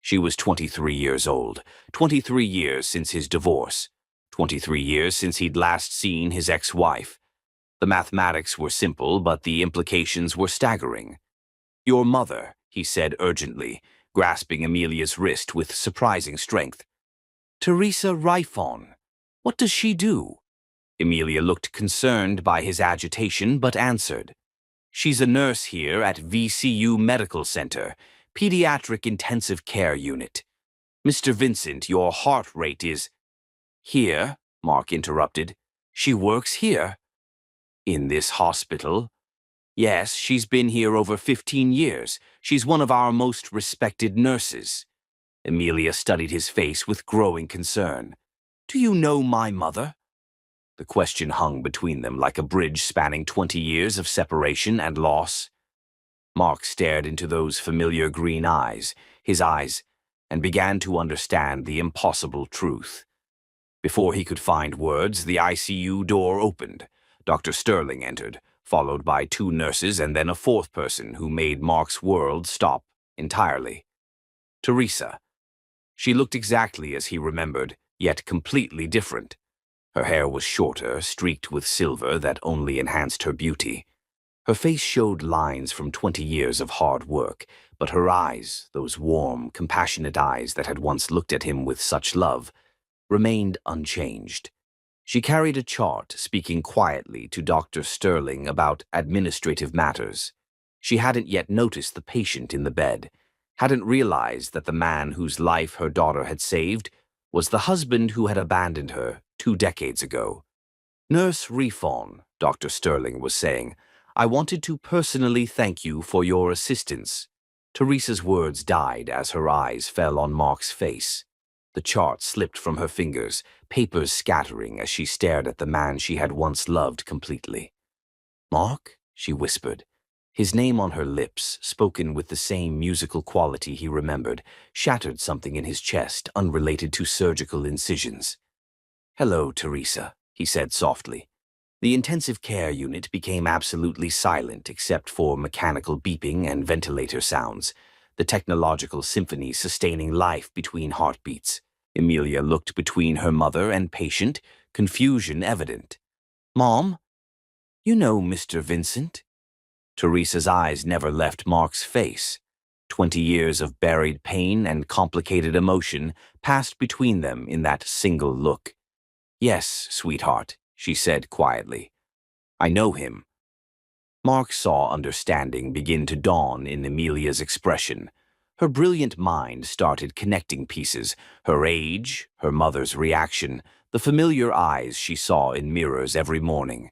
She was 23 years old, 23 years since his divorce, 23 years since he'd last seen his ex-wife. The mathematics were simple, but the implications were staggering. "Your mother," he said urgently, grasping Emilia's wrist with surprising strength. "Teresa Rifon. What does she do?" Emilia looked concerned by his agitation, but answered. "She's a nurse here at VCU Medical Center, Pediatric Intensive Care Unit. Mr. Vincent, your heart rate is—" "Here," Mark interrupted. "She works here?" "In this hospital?" "Yes, she's been here over 15 years. She's one of our most respected nurses." Emilia studied his face with growing concern. "Do you know my mother?" The question hung between them like a bridge spanning 20 years of separation and loss. Mark stared into those familiar green eyes, and began to understand the impossible truth. Before he could find words, the ICU door opened. Dr. Sterling entered, followed by two nurses and then a fourth person who made Mark's world stop entirely. Teresa. She looked exactly as he remembered, yet completely different. Her hair was shorter, streaked with silver that only enhanced her beauty. Her face showed lines from 20 years of hard work, but her eyes, those warm, compassionate eyes that had once looked at him with such love, remained unchanged. She carried a chart, speaking quietly to Dr. Sterling about administrative matters. She hadn't yet noticed the patient in the bed, hadn't realized that the man whose life her daughter had saved was the husband who had abandoned her 2 decades ago. "Nurse Refon," Dr. Sterling was saying, "I wanted to personally thank you for your assistance." Teresa's words died as her eyes fell on Mark's face. The chart slipped from her fingers, papers scattering as she stared at the man she had once loved completely. "Mark?" she whispered. His name on her lips, spoken with the same musical quality he remembered, shattered something in his chest unrelated to surgical incisions. "Hello, Teresa," he said softly. The intensive care unit became absolutely silent except for mechanical beeping and ventilator sounds, the technological symphony sustaining life between heartbeats. Emilia looked between her mother and patient, confusion evident. "Mom? You know Mr. Vincent?" Teresa's eyes never left Mark's face. 20 years of buried pain and complicated emotion passed between them in that single look. "Yes, sweetheart," she said quietly. "I know him." Mark saw understanding begin to dawn in Emilia's expression. Her brilliant mind started connecting pieces, her age, her mother's reaction, the familiar eyes she saw in mirrors every morning.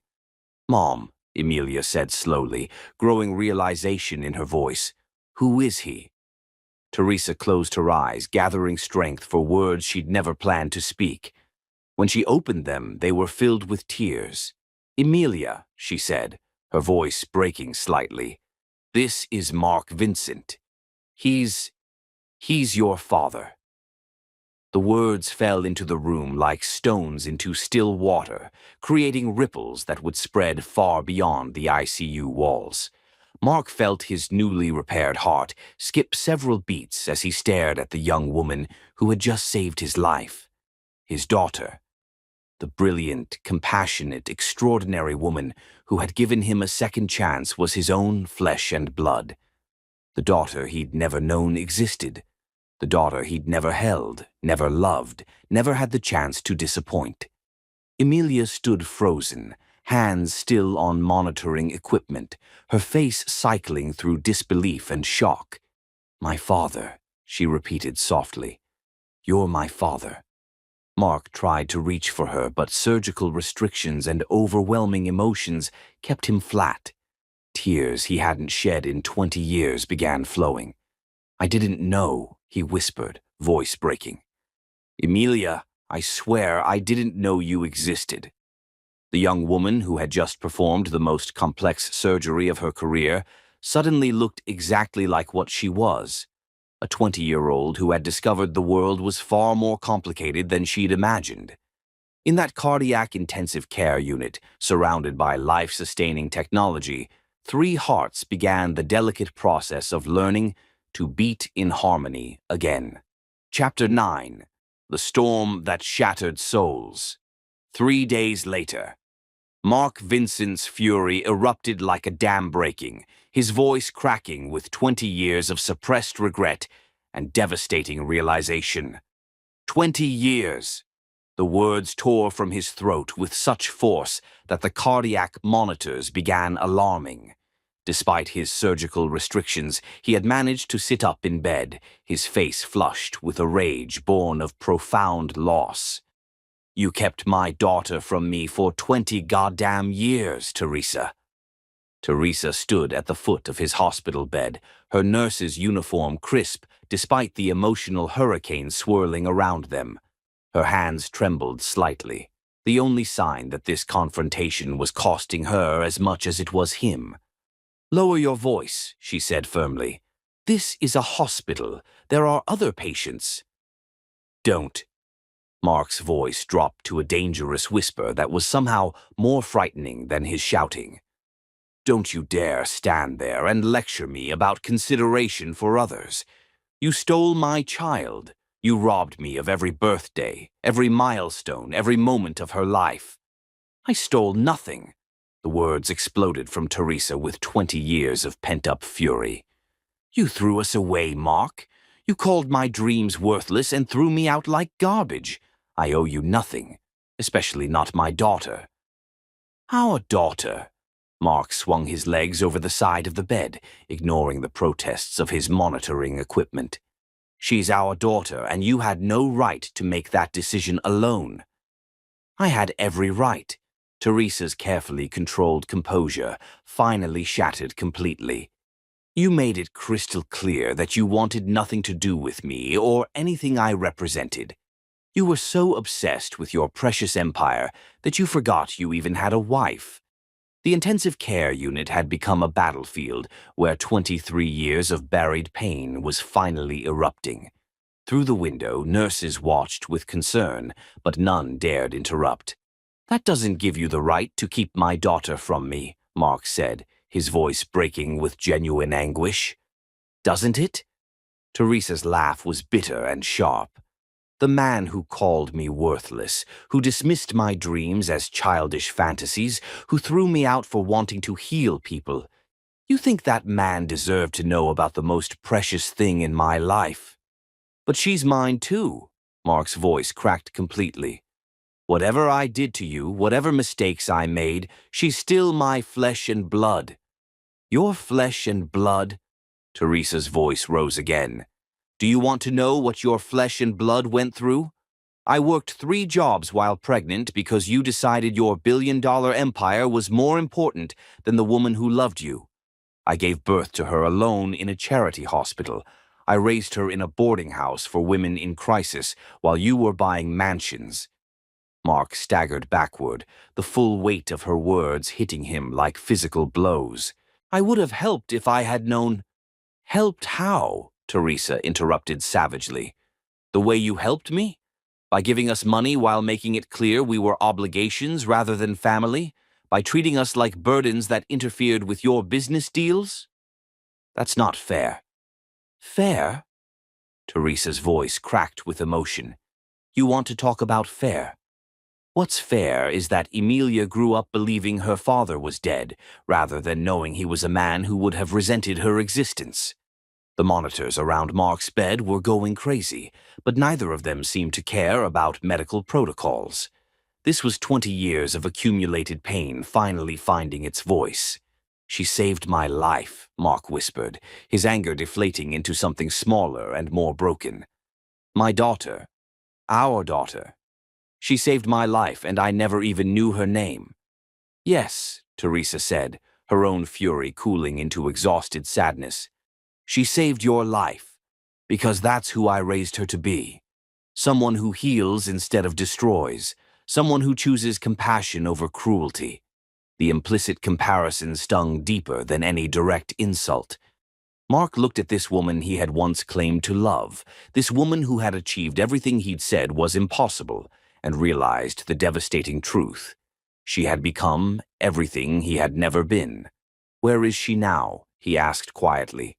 "Mom," Emilia said slowly, growing realization in her voice, "who is he?" Teresa closed her eyes, gathering strength for words she'd never planned to speak. When she opened them, they were filled with tears. "Emilia," she said, her voice breaking slightly, "this is Mark Vincent. He's your father." The words fell into the room like stones into still water, creating ripples that would spread far beyond the ICU walls. Mark felt his newly repaired heart skip several beats as he stared at the young woman who had just saved his life. His daughter. The brilliant, compassionate, extraordinary woman who had given him a second chance was his own flesh and blood. The daughter he'd never known existed. The daughter he'd never held, never loved, never had the chance to disappoint. Emilia stood frozen, hands still on monitoring equipment, her face cycling through disbelief and shock. "My father," she repeated softly. "You're my father." Mark tried to reach for her, but surgical restrictions and overwhelming emotions kept him flat. Tears he hadn't shed in 20 years began flowing. "I didn't know," he whispered, voice breaking. "Emilia, I swear I didn't know you existed." The young woman, who had just performed the most complex surgery of her career, suddenly looked exactly like what she was. A 20-year-old who had discovered the world was far more complicated than she'd imagined. In that cardiac intensive care unit, surrounded by life-sustaining technology, 3 hearts began the delicate process of learning to beat in harmony again. Chapter 9. The Storm That Shattered Souls. 3 days later. Mark Vincent's fury erupted like a dam breaking, his voice cracking with 20 years of suppressed regret and devastating realization. 20 years! The words tore from his throat with such force that the cardiac monitors began alarming. Despite his surgical restrictions, he had managed to sit up in bed, his face flushed with a rage born of profound loss. "You kept my daughter from me for 20 goddamn years, Teresa." Teresa stood at the foot of his hospital bed, her nurse's uniform crisp despite the emotional hurricane swirling around them. Her hands trembled slightly, the only sign that this confrontation was costing her as much as it was him. "Lower your voice," she said firmly. "This is a hospital. There are other patients." "Don't." Mark's voice dropped to a dangerous whisper that was somehow more frightening than his shouting. "Don't you dare stand there and lecture me about consideration for others. You stole my child. You robbed me of every birthday, every milestone, every moment of her life." "I stole nothing." The words exploded from Teresa with 20 years of pent-up fury. "You threw us away, Mark. You called my dreams worthless and threw me out like garbage. I owe you nothing, especially not my daughter." "Our daughter?" Mark swung his legs over the side of the bed, ignoring the protests of his monitoring equipment. "She's our daughter, and you had no right to make that decision alone." "I had every right." Teresa's carefully controlled composure finally shattered completely. "You made it crystal clear that you wanted nothing to do with me or anything I represented. You were so obsessed with your precious empire that you forgot you even had a wife." The intensive care unit had become a battlefield where 23 years of buried pain was finally erupting. Through the window, nurses watched with concern, but none dared interrupt. "That doesn't give you the right to keep my daughter from me," Mark said, his voice breaking with genuine anguish. "Doesn't it?" Teresa's laugh was bitter and sharp. "The man who called me worthless, who dismissed my dreams as childish fantasies, who threw me out for wanting to heal people. You think that man deserved to know about the most precious thing in my life?" "But she's mine too." Mark's voice cracked completely. "Whatever I did to you, whatever mistakes I made, she's still my flesh and blood." "Your flesh and blood?" Teresa's voice rose again. "Do you want to know what your flesh and blood went through? I worked 3 jobs while pregnant because you decided your billion-dollar empire was more important than the woman who loved you. I gave birth to her alone in a charity hospital. I raised her in a boarding house for women in crisis while you were buying mansions." Mark staggered backward, the full weight of her words hitting him like physical blows. "I would have helped if I had known." "Helped how?" Teresa interrupted savagely. "The way you helped me? By giving us money while making it clear we were obligations rather than family? By treating us like burdens that interfered with your business deals? That's not fair. Fair? Teresa's voice cracked with emotion. You want to talk about fair? What's fair is that Emilia grew up believing her father was dead, rather than knowing he was a man who would have resented her existence. The monitors around Mark's bed were going crazy, but neither of them seemed to care about medical protocols. This was 20 years of accumulated pain finally finding its voice. She saved my life, Mark whispered, his anger deflating into something smaller and more broken. My daughter. Our daughter. She saved my life, and I never even knew her name. Yes, Teresa said, her own fury cooling into exhausted sadness. She saved your life, because that's who I raised her to be. Someone who heals instead of destroys, someone who chooses compassion over cruelty. The implicit comparison stung deeper than any direct insult. Mark looked at this woman he had once claimed to love, this woman who had achieved everything he'd said was impossible, and realized the devastating truth. She had become everything he had never been. Where is she now? He asked quietly.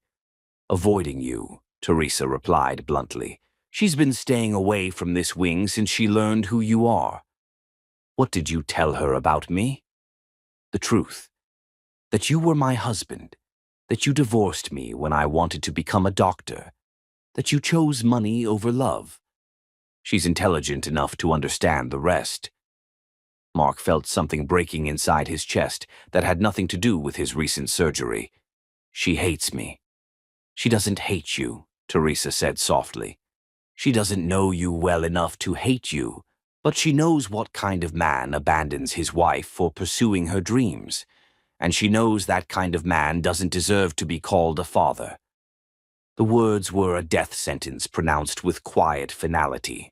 Avoiding you, Teresa replied bluntly. She's been staying away from this wing since she learned who you are. What did you tell her about me? The truth. That you were my husband. That you divorced me when I wanted to become a doctor. That you chose money over love. She's intelligent enough to understand the rest. Mark felt something breaking inside his chest that had nothing to do with his recent surgery. She hates me. She doesn't hate you, Teresa said softly. She doesn't know you well enough to hate you, but she knows what kind of man abandons his wife for pursuing her dreams, and she knows that kind of man doesn't deserve to be called a father. The words were a death sentence pronounced with quiet finality.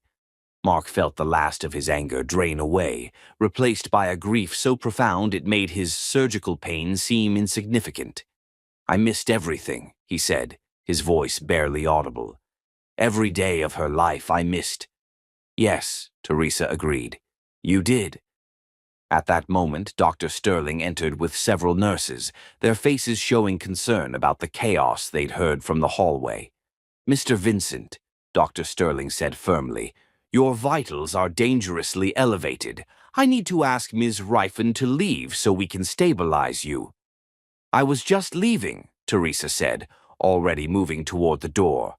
Mark felt the last of his anger drain away, replaced by a grief so profound it made his surgical pain seem insignificant. I missed everything, he said, his voice barely audible. Every day of her life I missed. Yes, Teresa agreed. You did. At that moment, Dr. Sterling entered with several nurses, their faces showing concern about the chaos they'd heard from the hallway. Mr. Vincent, Dr. Sterling said firmly, your vitals are dangerously elevated. I need to ask Ms. Rifen to leave so we can stabilize you. I was just leaving, Teresa said, already moving toward the door.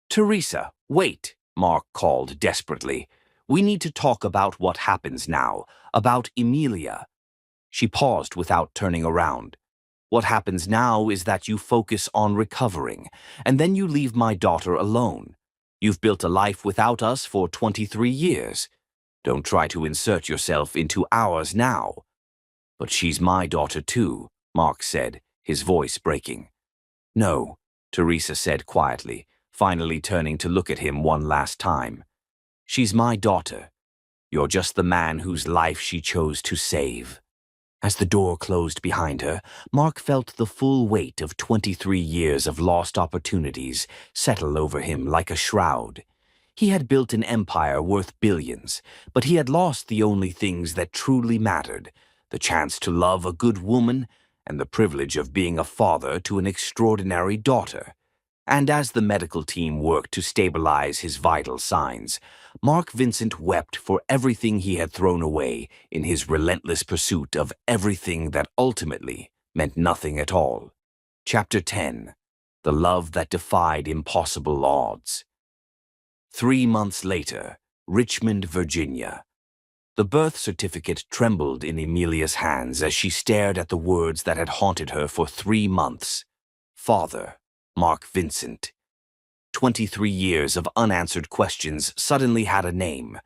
Teresa, wait, Mark called desperately. We need to talk about what happens now, about Emilia. She paused without turning around. What happens now is that you focus on recovering, and then you leave my daughter alone. You've built a life without us for 23 years. Don't try to insert yourself into ours now. But she's my daughter too, Mark said, his voice breaking. No, Teresa said quietly, finally turning to look at him one last time. She's my daughter. You're just the man whose life she chose to save. As the door closed behind her, Mark felt the full weight of 23 years of lost opportunities settle over him like a shroud. He had built an empire worth billions, but he had lost the only things that truly mattered, the chance to love a good woman and the privilege of being a father to an extraordinary daughter. And as the medical team worked to stabilize his vital signs, Mark Vincent wept for everything he had thrown away in his relentless pursuit of everything that ultimately meant nothing at all. Chapter 10. The Love That Defied Impossible Odds. 3 months later, Richmond, Virginia. The birth certificate trembled in Emilia's hands as she stared at the words that had haunted her for 3 months. Father. Mark Vincent. 23 years of unanswered questions suddenly had a name.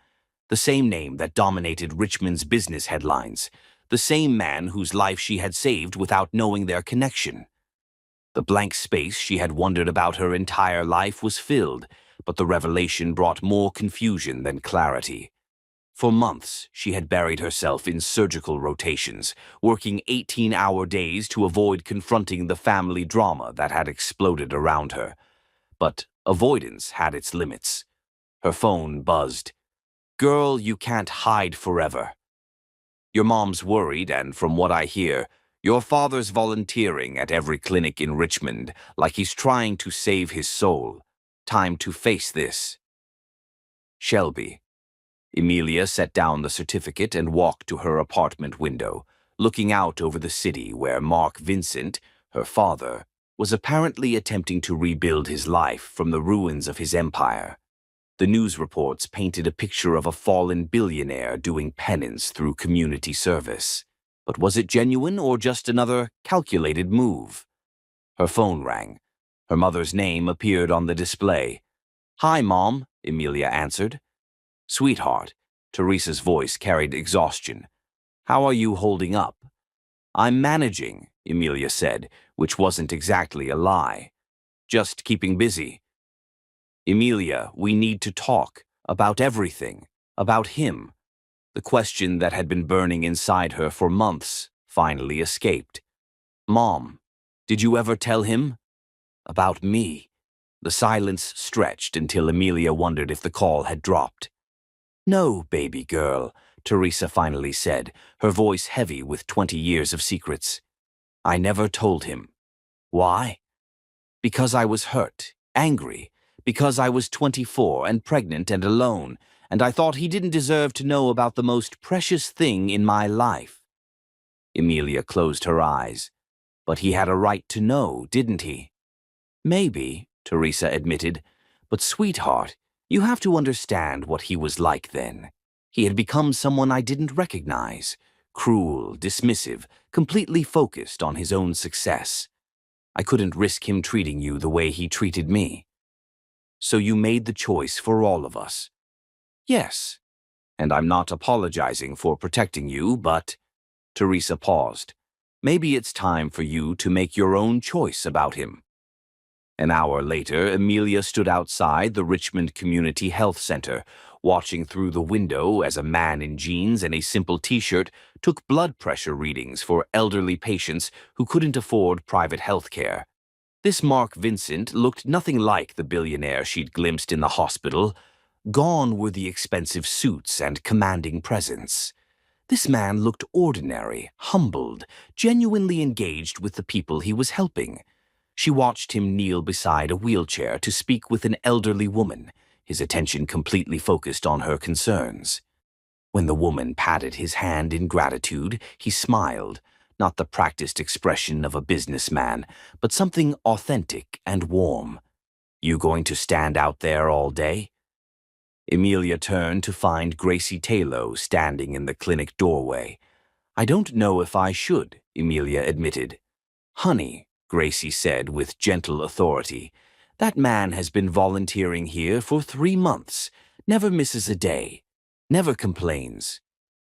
The same name that dominated Richmond's business headlines. The same man whose life she had saved without knowing their connection. The blank space she had wondered about her entire life was filled, but the revelation brought more confusion than clarity. For months, she had buried herself in surgical rotations, working 18-hour days to avoid confronting the family drama that had exploded around her. But avoidance had its limits. Her phone buzzed. Girl, you can't hide forever. Your mom's worried, and from what I hear, your father's volunteering at every clinic in Richmond like he's trying to save his soul. Time to face this. Shelby. Emilia set down the certificate and walked to her apartment window, looking out over the city where Mark Vincent, her father, was apparently attempting to rebuild his life from the ruins of his empire. The news reports painted a picture of a fallen billionaire doing penance through community service. But was it genuine or just another calculated move? Her phone rang. Her mother's name appeared on the display. "Hi, Mom," Emilia answered. "Sweetheart," Teresa's voice carried exhaustion. "How are you holding up?" "I'm managing," Emilia said, which wasn't exactly a lie. "Just keeping busy." "Emilia, we need to talk. About everything. About him." The question that had been burning inside her for months finally escaped. "Mom, did you ever tell him?" "About me?" The silence stretched until Emilia wondered if the call had dropped. "No, baby girl," Teresa finally said, her voice heavy with 20 years of secrets. "I never told him." "Why?" "Because I was hurt, angry, because I was 24 and pregnant and alone, and I thought he didn't deserve to know about the most precious thing in my life." Emilia closed her eyes. "But he had a right to know, didn't he?" "Maybe," Teresa admitted, "but sweetheart, you have to understand what he was like then. He had become someone I didn't recognize, cruel, dismissive, completely focused on his own success. I couldn't risk him treating you the way he treated me. So you made the choice for all of us." "Yes, and I'm not apologizing for protecting you, but—" Teresa paused. "Maybe it's time for you to make your own choice about him." An hour later, Emilia stood outside the Richmond Community Health Center, watching through the window as a man in jeans and a simple t-shirt took blood pressure readings for elderly patients who couldn't afford private health care. This Mark Vincent looked nothing like the billionaire she'd glimpsed in the hospital. Gone were the expensive suits and commanding presence. This man looked ordinary, humbled, genuinely engaged with the people he was helping. She watched him kneel beside a wheelchair to speak with an elderly woman, his attention completely focused on her concerns. When the woman patted his hand in gratitude, he smiled, not the practiced expression of a businessman, but something authentic and warm. "You going to stand out there all day?" Emilia turned to find Gracie Taylor standing in the clinic doorway. "I don't know if I should," Emilia admitted. "Honey," Gracie said with gentle authority, "that man has been volunteering here for 3 months, never misses a day, never complains.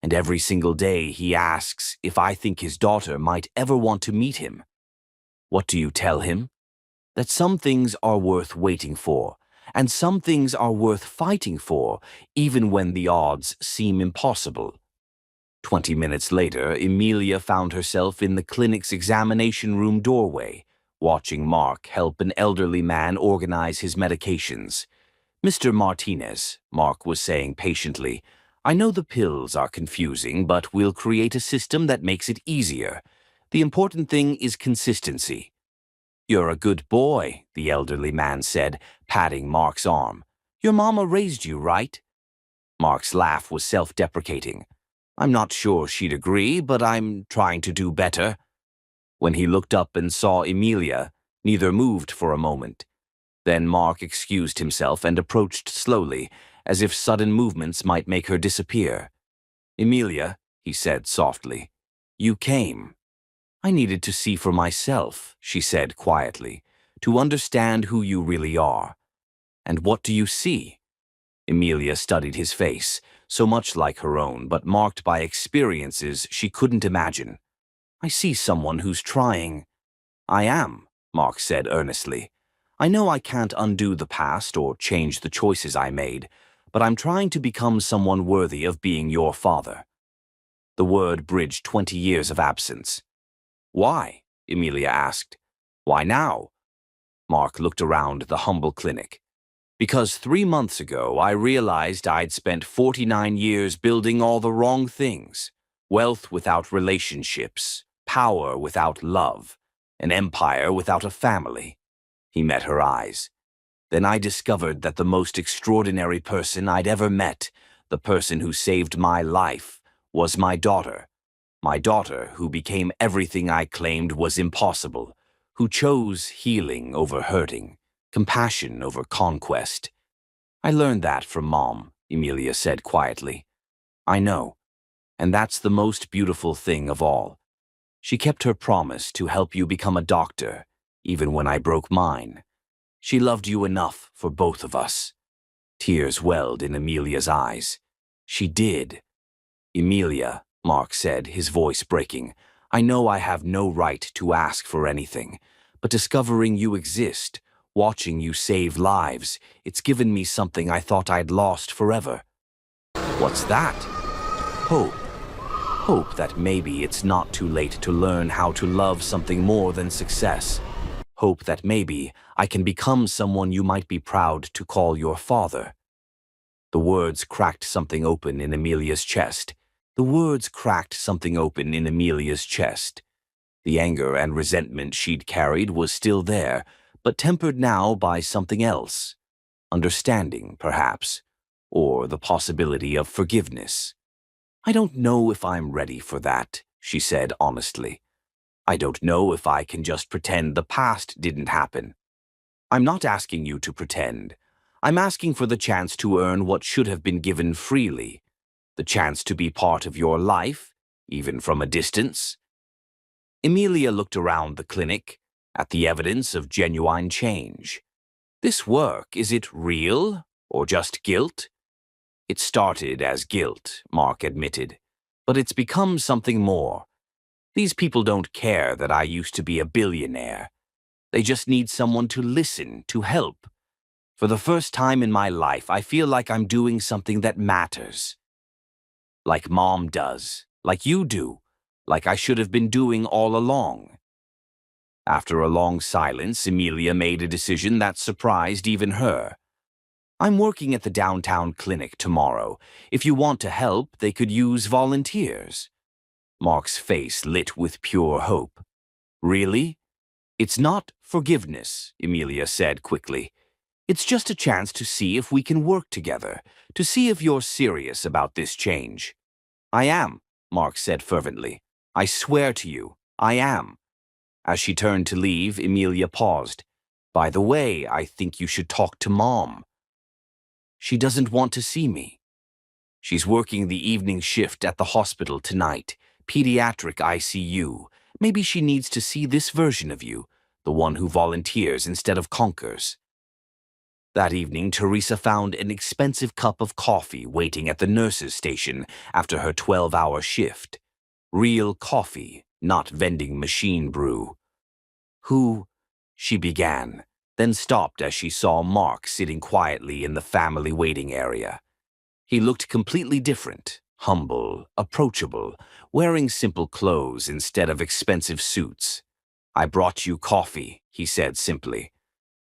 And every single day he asks if I think his daughter might ever want to meet him. What do you tell him? That some things are worth waiting for, and some things are worth fighting for, even when the odds seem impossible." 20 minutes later, Emilia found herself in the clinic's examination room doorway, watching Mark help an elderly man organize his medications. "Mr. Martinez," Mark was saying patiently, "I know the pills are confusing, but we'll create a system that makes it easier. The important thing is consistency." "You're a good boy," the elderly man said, patting Mark's arm. "Your mama raised you, right?" Mark's laugh was self-deprecating. "I'm not sure she'd agree, but I'm trying to do better." When he looked up and saw Emilia, neither moved for a moment. Then Mark excused himself and approached slowly, as if sudden movements might make her disappear. "Emilia," he said softly, "you came." "I needed to see for myself," she said quietly, "to understand who you really are." "And what do you see?" Emilia studied his face, so much like her own, but marked by experiences she couldn't imagine. "I see someone who's trying." "I am," Mark said earnestly. "I know I can't undo the past or change the choices I made, but I'm trying to become someone worthy of being your father." The word bridged 20 years of absence. "Why?" Emilia asked. "Why now?" Mark looked around the humble clinic. "Because 3 months ago I realized I'd spent 49 years building all the wrong things. Wealth without relationships, power without love, an empire without a family. He met her eyes. Then I discovered that the most extraordinary person I'd ever met, the person who saved my life, was my daughter. My daughter, who became everything I claimed was impossible, who chose healing over hurting, compassion over conquest. I learned that from Mom, Emilia said quietly. I know, and that's the most beautiful thing of all. She kept her promise to help you become a doctor, even when I broke mine. She loved you enough for both of us. Tears welled in Emilia's eyes. She did. Emilia, Mark said, his voice breaking, I know I have no right to ask for anything, but discovering you exist, watching you save lives, it's given me something I thought I'd lost forever. What's that? Hope. Hope that maybe it's not too late to learn how to love something more than success. Hope that maybe I can become someone you might be proud to call your father. The words cracked something open in Emilia's chest. The words cracked something open in Emilia's chest. The anger and resentment she'd carried was still there, but tempered now by something else. Understanding, perhaps, or the possibility of forgiveness. I don't know if I'm ready for that, she said honestly. I don't know if I can just pretend the past didn't happen. I'm not asking you to pretend. I'm asking for the chance to earn what should have been given freely. The chance to be part of your life, even from a distance. Emilia looked around the clinic, at the evidence of genuine change. This work, is it real or just guilt? It started as guilt, Mark admitted, but it's become something more. These people don't care that I used to be a billionaire. They just need someone to listen, to help. For the first time in my life, I feel like I'm doing something that matters. Like Mom does, like you do, like I should have been doing all along. After a long silence, Emilia made a decision that surprised even her. I'm working at the downtown clinic tomorrow. If you want to help, they could use volunteers. Mark's face lit with pure hope. Really? It's not forgiveness, Emilia said quickly. It's just a chance to see if we can work together, to see if you're serious about this change. I am, Mark said fervently. I swear to you, I am. As she turned to leave, Emilia paused. By the way, I think you should talk to Mom. She doesn't want to see me. She's working the evening shift at the hospital tonight, pediatric ICU. Maybe she needs to see this version of you, the one who volunteers instead of conquers. That evening, Teresa found an expensive cup of coffee waiting at the nurse's station after her 12-hour shift. Real coffee, not vending machine brew. Who? She began, then stopped as she saw Mark sitting quietly in the family waiting area. He looked completely different, humble, approachable, wearing simple clothes instead of expensive suits. I brought you coffee, he said simply.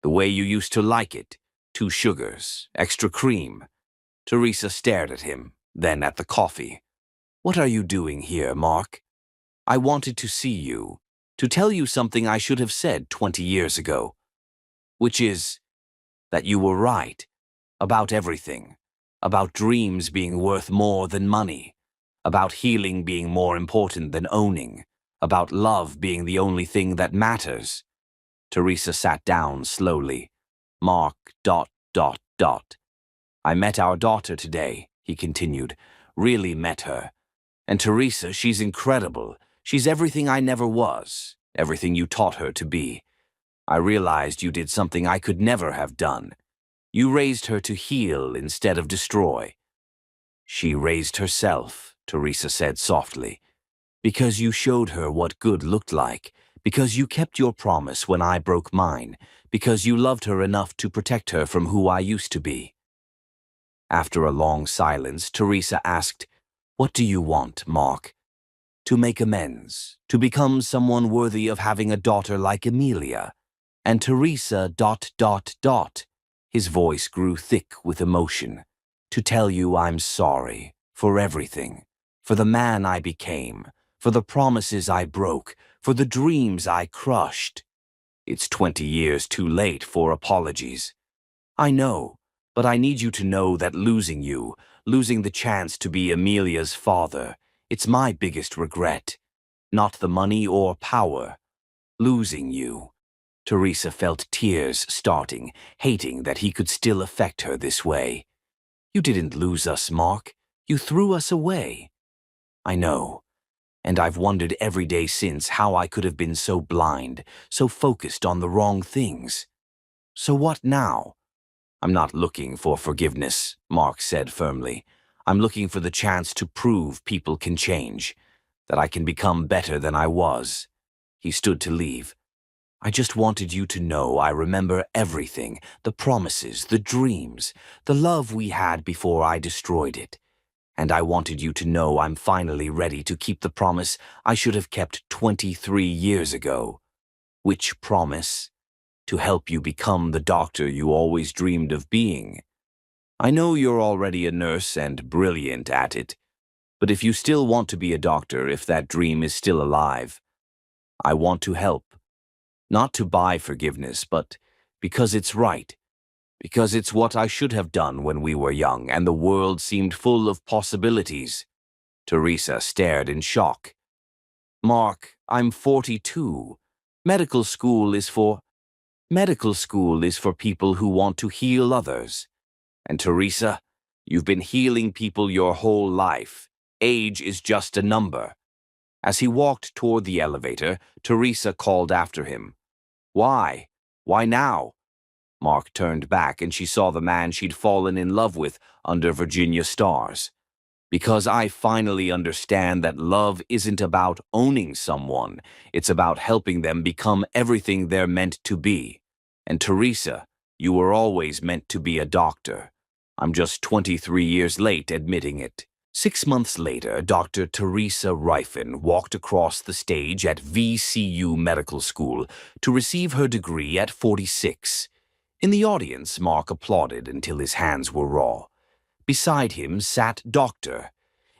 The way you used to like it. 2 sugars, extra cream. Teresa stared at him, then at the coffee. What are you doing here, Mark? I wanted to see you, to tell you something I should have said 20 years ago. Which is that you were right, about everything, about dreams being worth more than money, about healing being more important than owning, about love being the only thing that matters. Teresa sat down slowly. Mark, ... I met our daughter today, he continued. Really met her. And Teresa, she's incredible. She's everything I never was, everything you taught her to be. I realized you did something I could never have done. You raised her to heal instead of destroy. She raised herself, Teresa said softly, because you showed her what good looked like, because you kept your promise when I broke mine, because you loved her enough to protect her from who I used to be. After a long silence, Teresa asked, What do you want, Mark? To make amends, to become someone worthy of having a daughter like Emilia. And Teresa ... His voice grew thick with emotion. To tell you I'm sorry for everything. for the man I became, for the promises I broke, for the dreams I crushed. It's 20 years too late for apologies. I know, but I need you to know that losing you, losing the chance to be Amelia's father, it's my biggest regret. Not the money or power. Losing you. Teresa felt tears starting, hating that he could still affect her this way. You didn't lose us, Mark. You threw us away. I know, and I've wondered every day since how I could have been so blind, so focused on the wrong things. So what now? I'm not looking for forgiveness, Mark said firmly. I'm looking for the chance to prove people can change, that I can become better than I was. He stood to leave. I just wanted you to know I remember everything, the promises, the dreams, the love we had before I destroyed it. And I wanted you to know I'm finally ready to keep the promise I should have kept 23 years ago. Which promise? To help you become the doctor you always dreamed of being. I know you're already a nurse and brilliant at it, but if you still want to be a doctor, if that dream is still alive, I want to help. Not to buy forgiveness, but because it's right. Because it's what I should have done when we were young and the world seemed full of possibilities. Teresa stared in shock. Mark, I'm 42. Medical school is for people who want to heal others. And Teresa, you've been healing people your whole life. Age is just a number. As he walked toward the elevator, Teresa called after him. Why? Why now? Mark turned back and she saw the man she'd fallen in love with under Virginia stars. Because I finally understand that love isn't about owning someone. It's about helping them become everything they're meant to be. And Teresa, you were always meant to be a doctor. I'm just 23 years late admitting it. 6 months later, Dr. Teresa Rifen walked across the stage at VCU Medical School to receive her degree at 46. In the audience, Mark applauded until his hands were raw. Beside him sat Dr.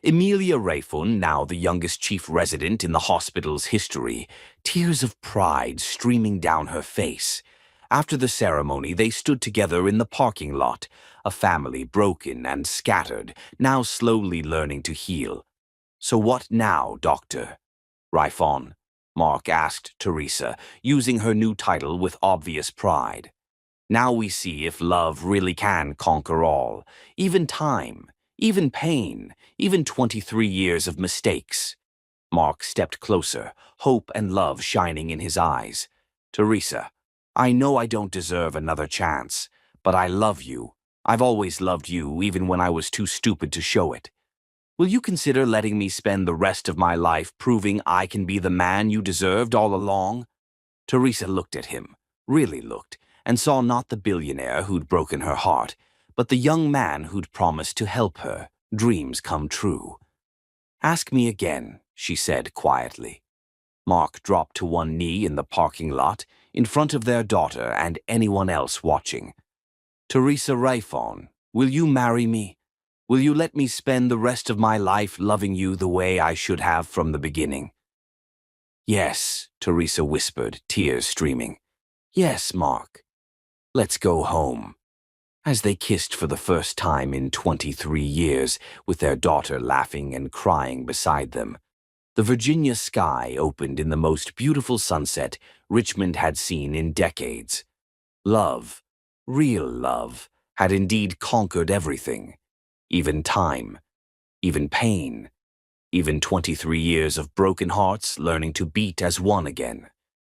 Emilia Rayfun, now the youngest chief resident in the hospital's history, tears of pride streaming down her face. After the ceremony, they stood together in the parking lot, a family broken and scattered, now slowly learning to heal. So what now, Doctor? Rayfun, Mark asked Teresa, using her new title with obvious pride. Now we see if love really can conquer all, even time, even pain, even 23 years of mistakes. Mark stepped closer, hope and love shining in his eyes. Teresa, I know I don't deserve another chance, but I love you. I've always loved you, even when I was too stupid to show it. Will you consider letting me spend the rest of my life proving I can be the man you deserved all along? Teresa looked at him, really looked, and saw not the billionaire who'd broken her heart, but the young man who'd promised to help her dreams come true. Ask me again, she said quietly. Mark dropped to one knee in the parking lot, in front of their daughter and anyone else watching. Teresa Rayfun, will you marry me? Will you let me spend the rest of my life loving you the way I should have from the beginning? Yes, Teresa whispered, tears streaming. Yes, Mark. Let's go home. As they kissed for the first time in 23 years, with their daughter laughing and crying beside them, the Virginia sky opened in the most beautiful sunset Richmond had seen in decades. Love, real love, had indeed conquered everything. Even time, even pain, even 23 years of broken hearts learning to beat as one again.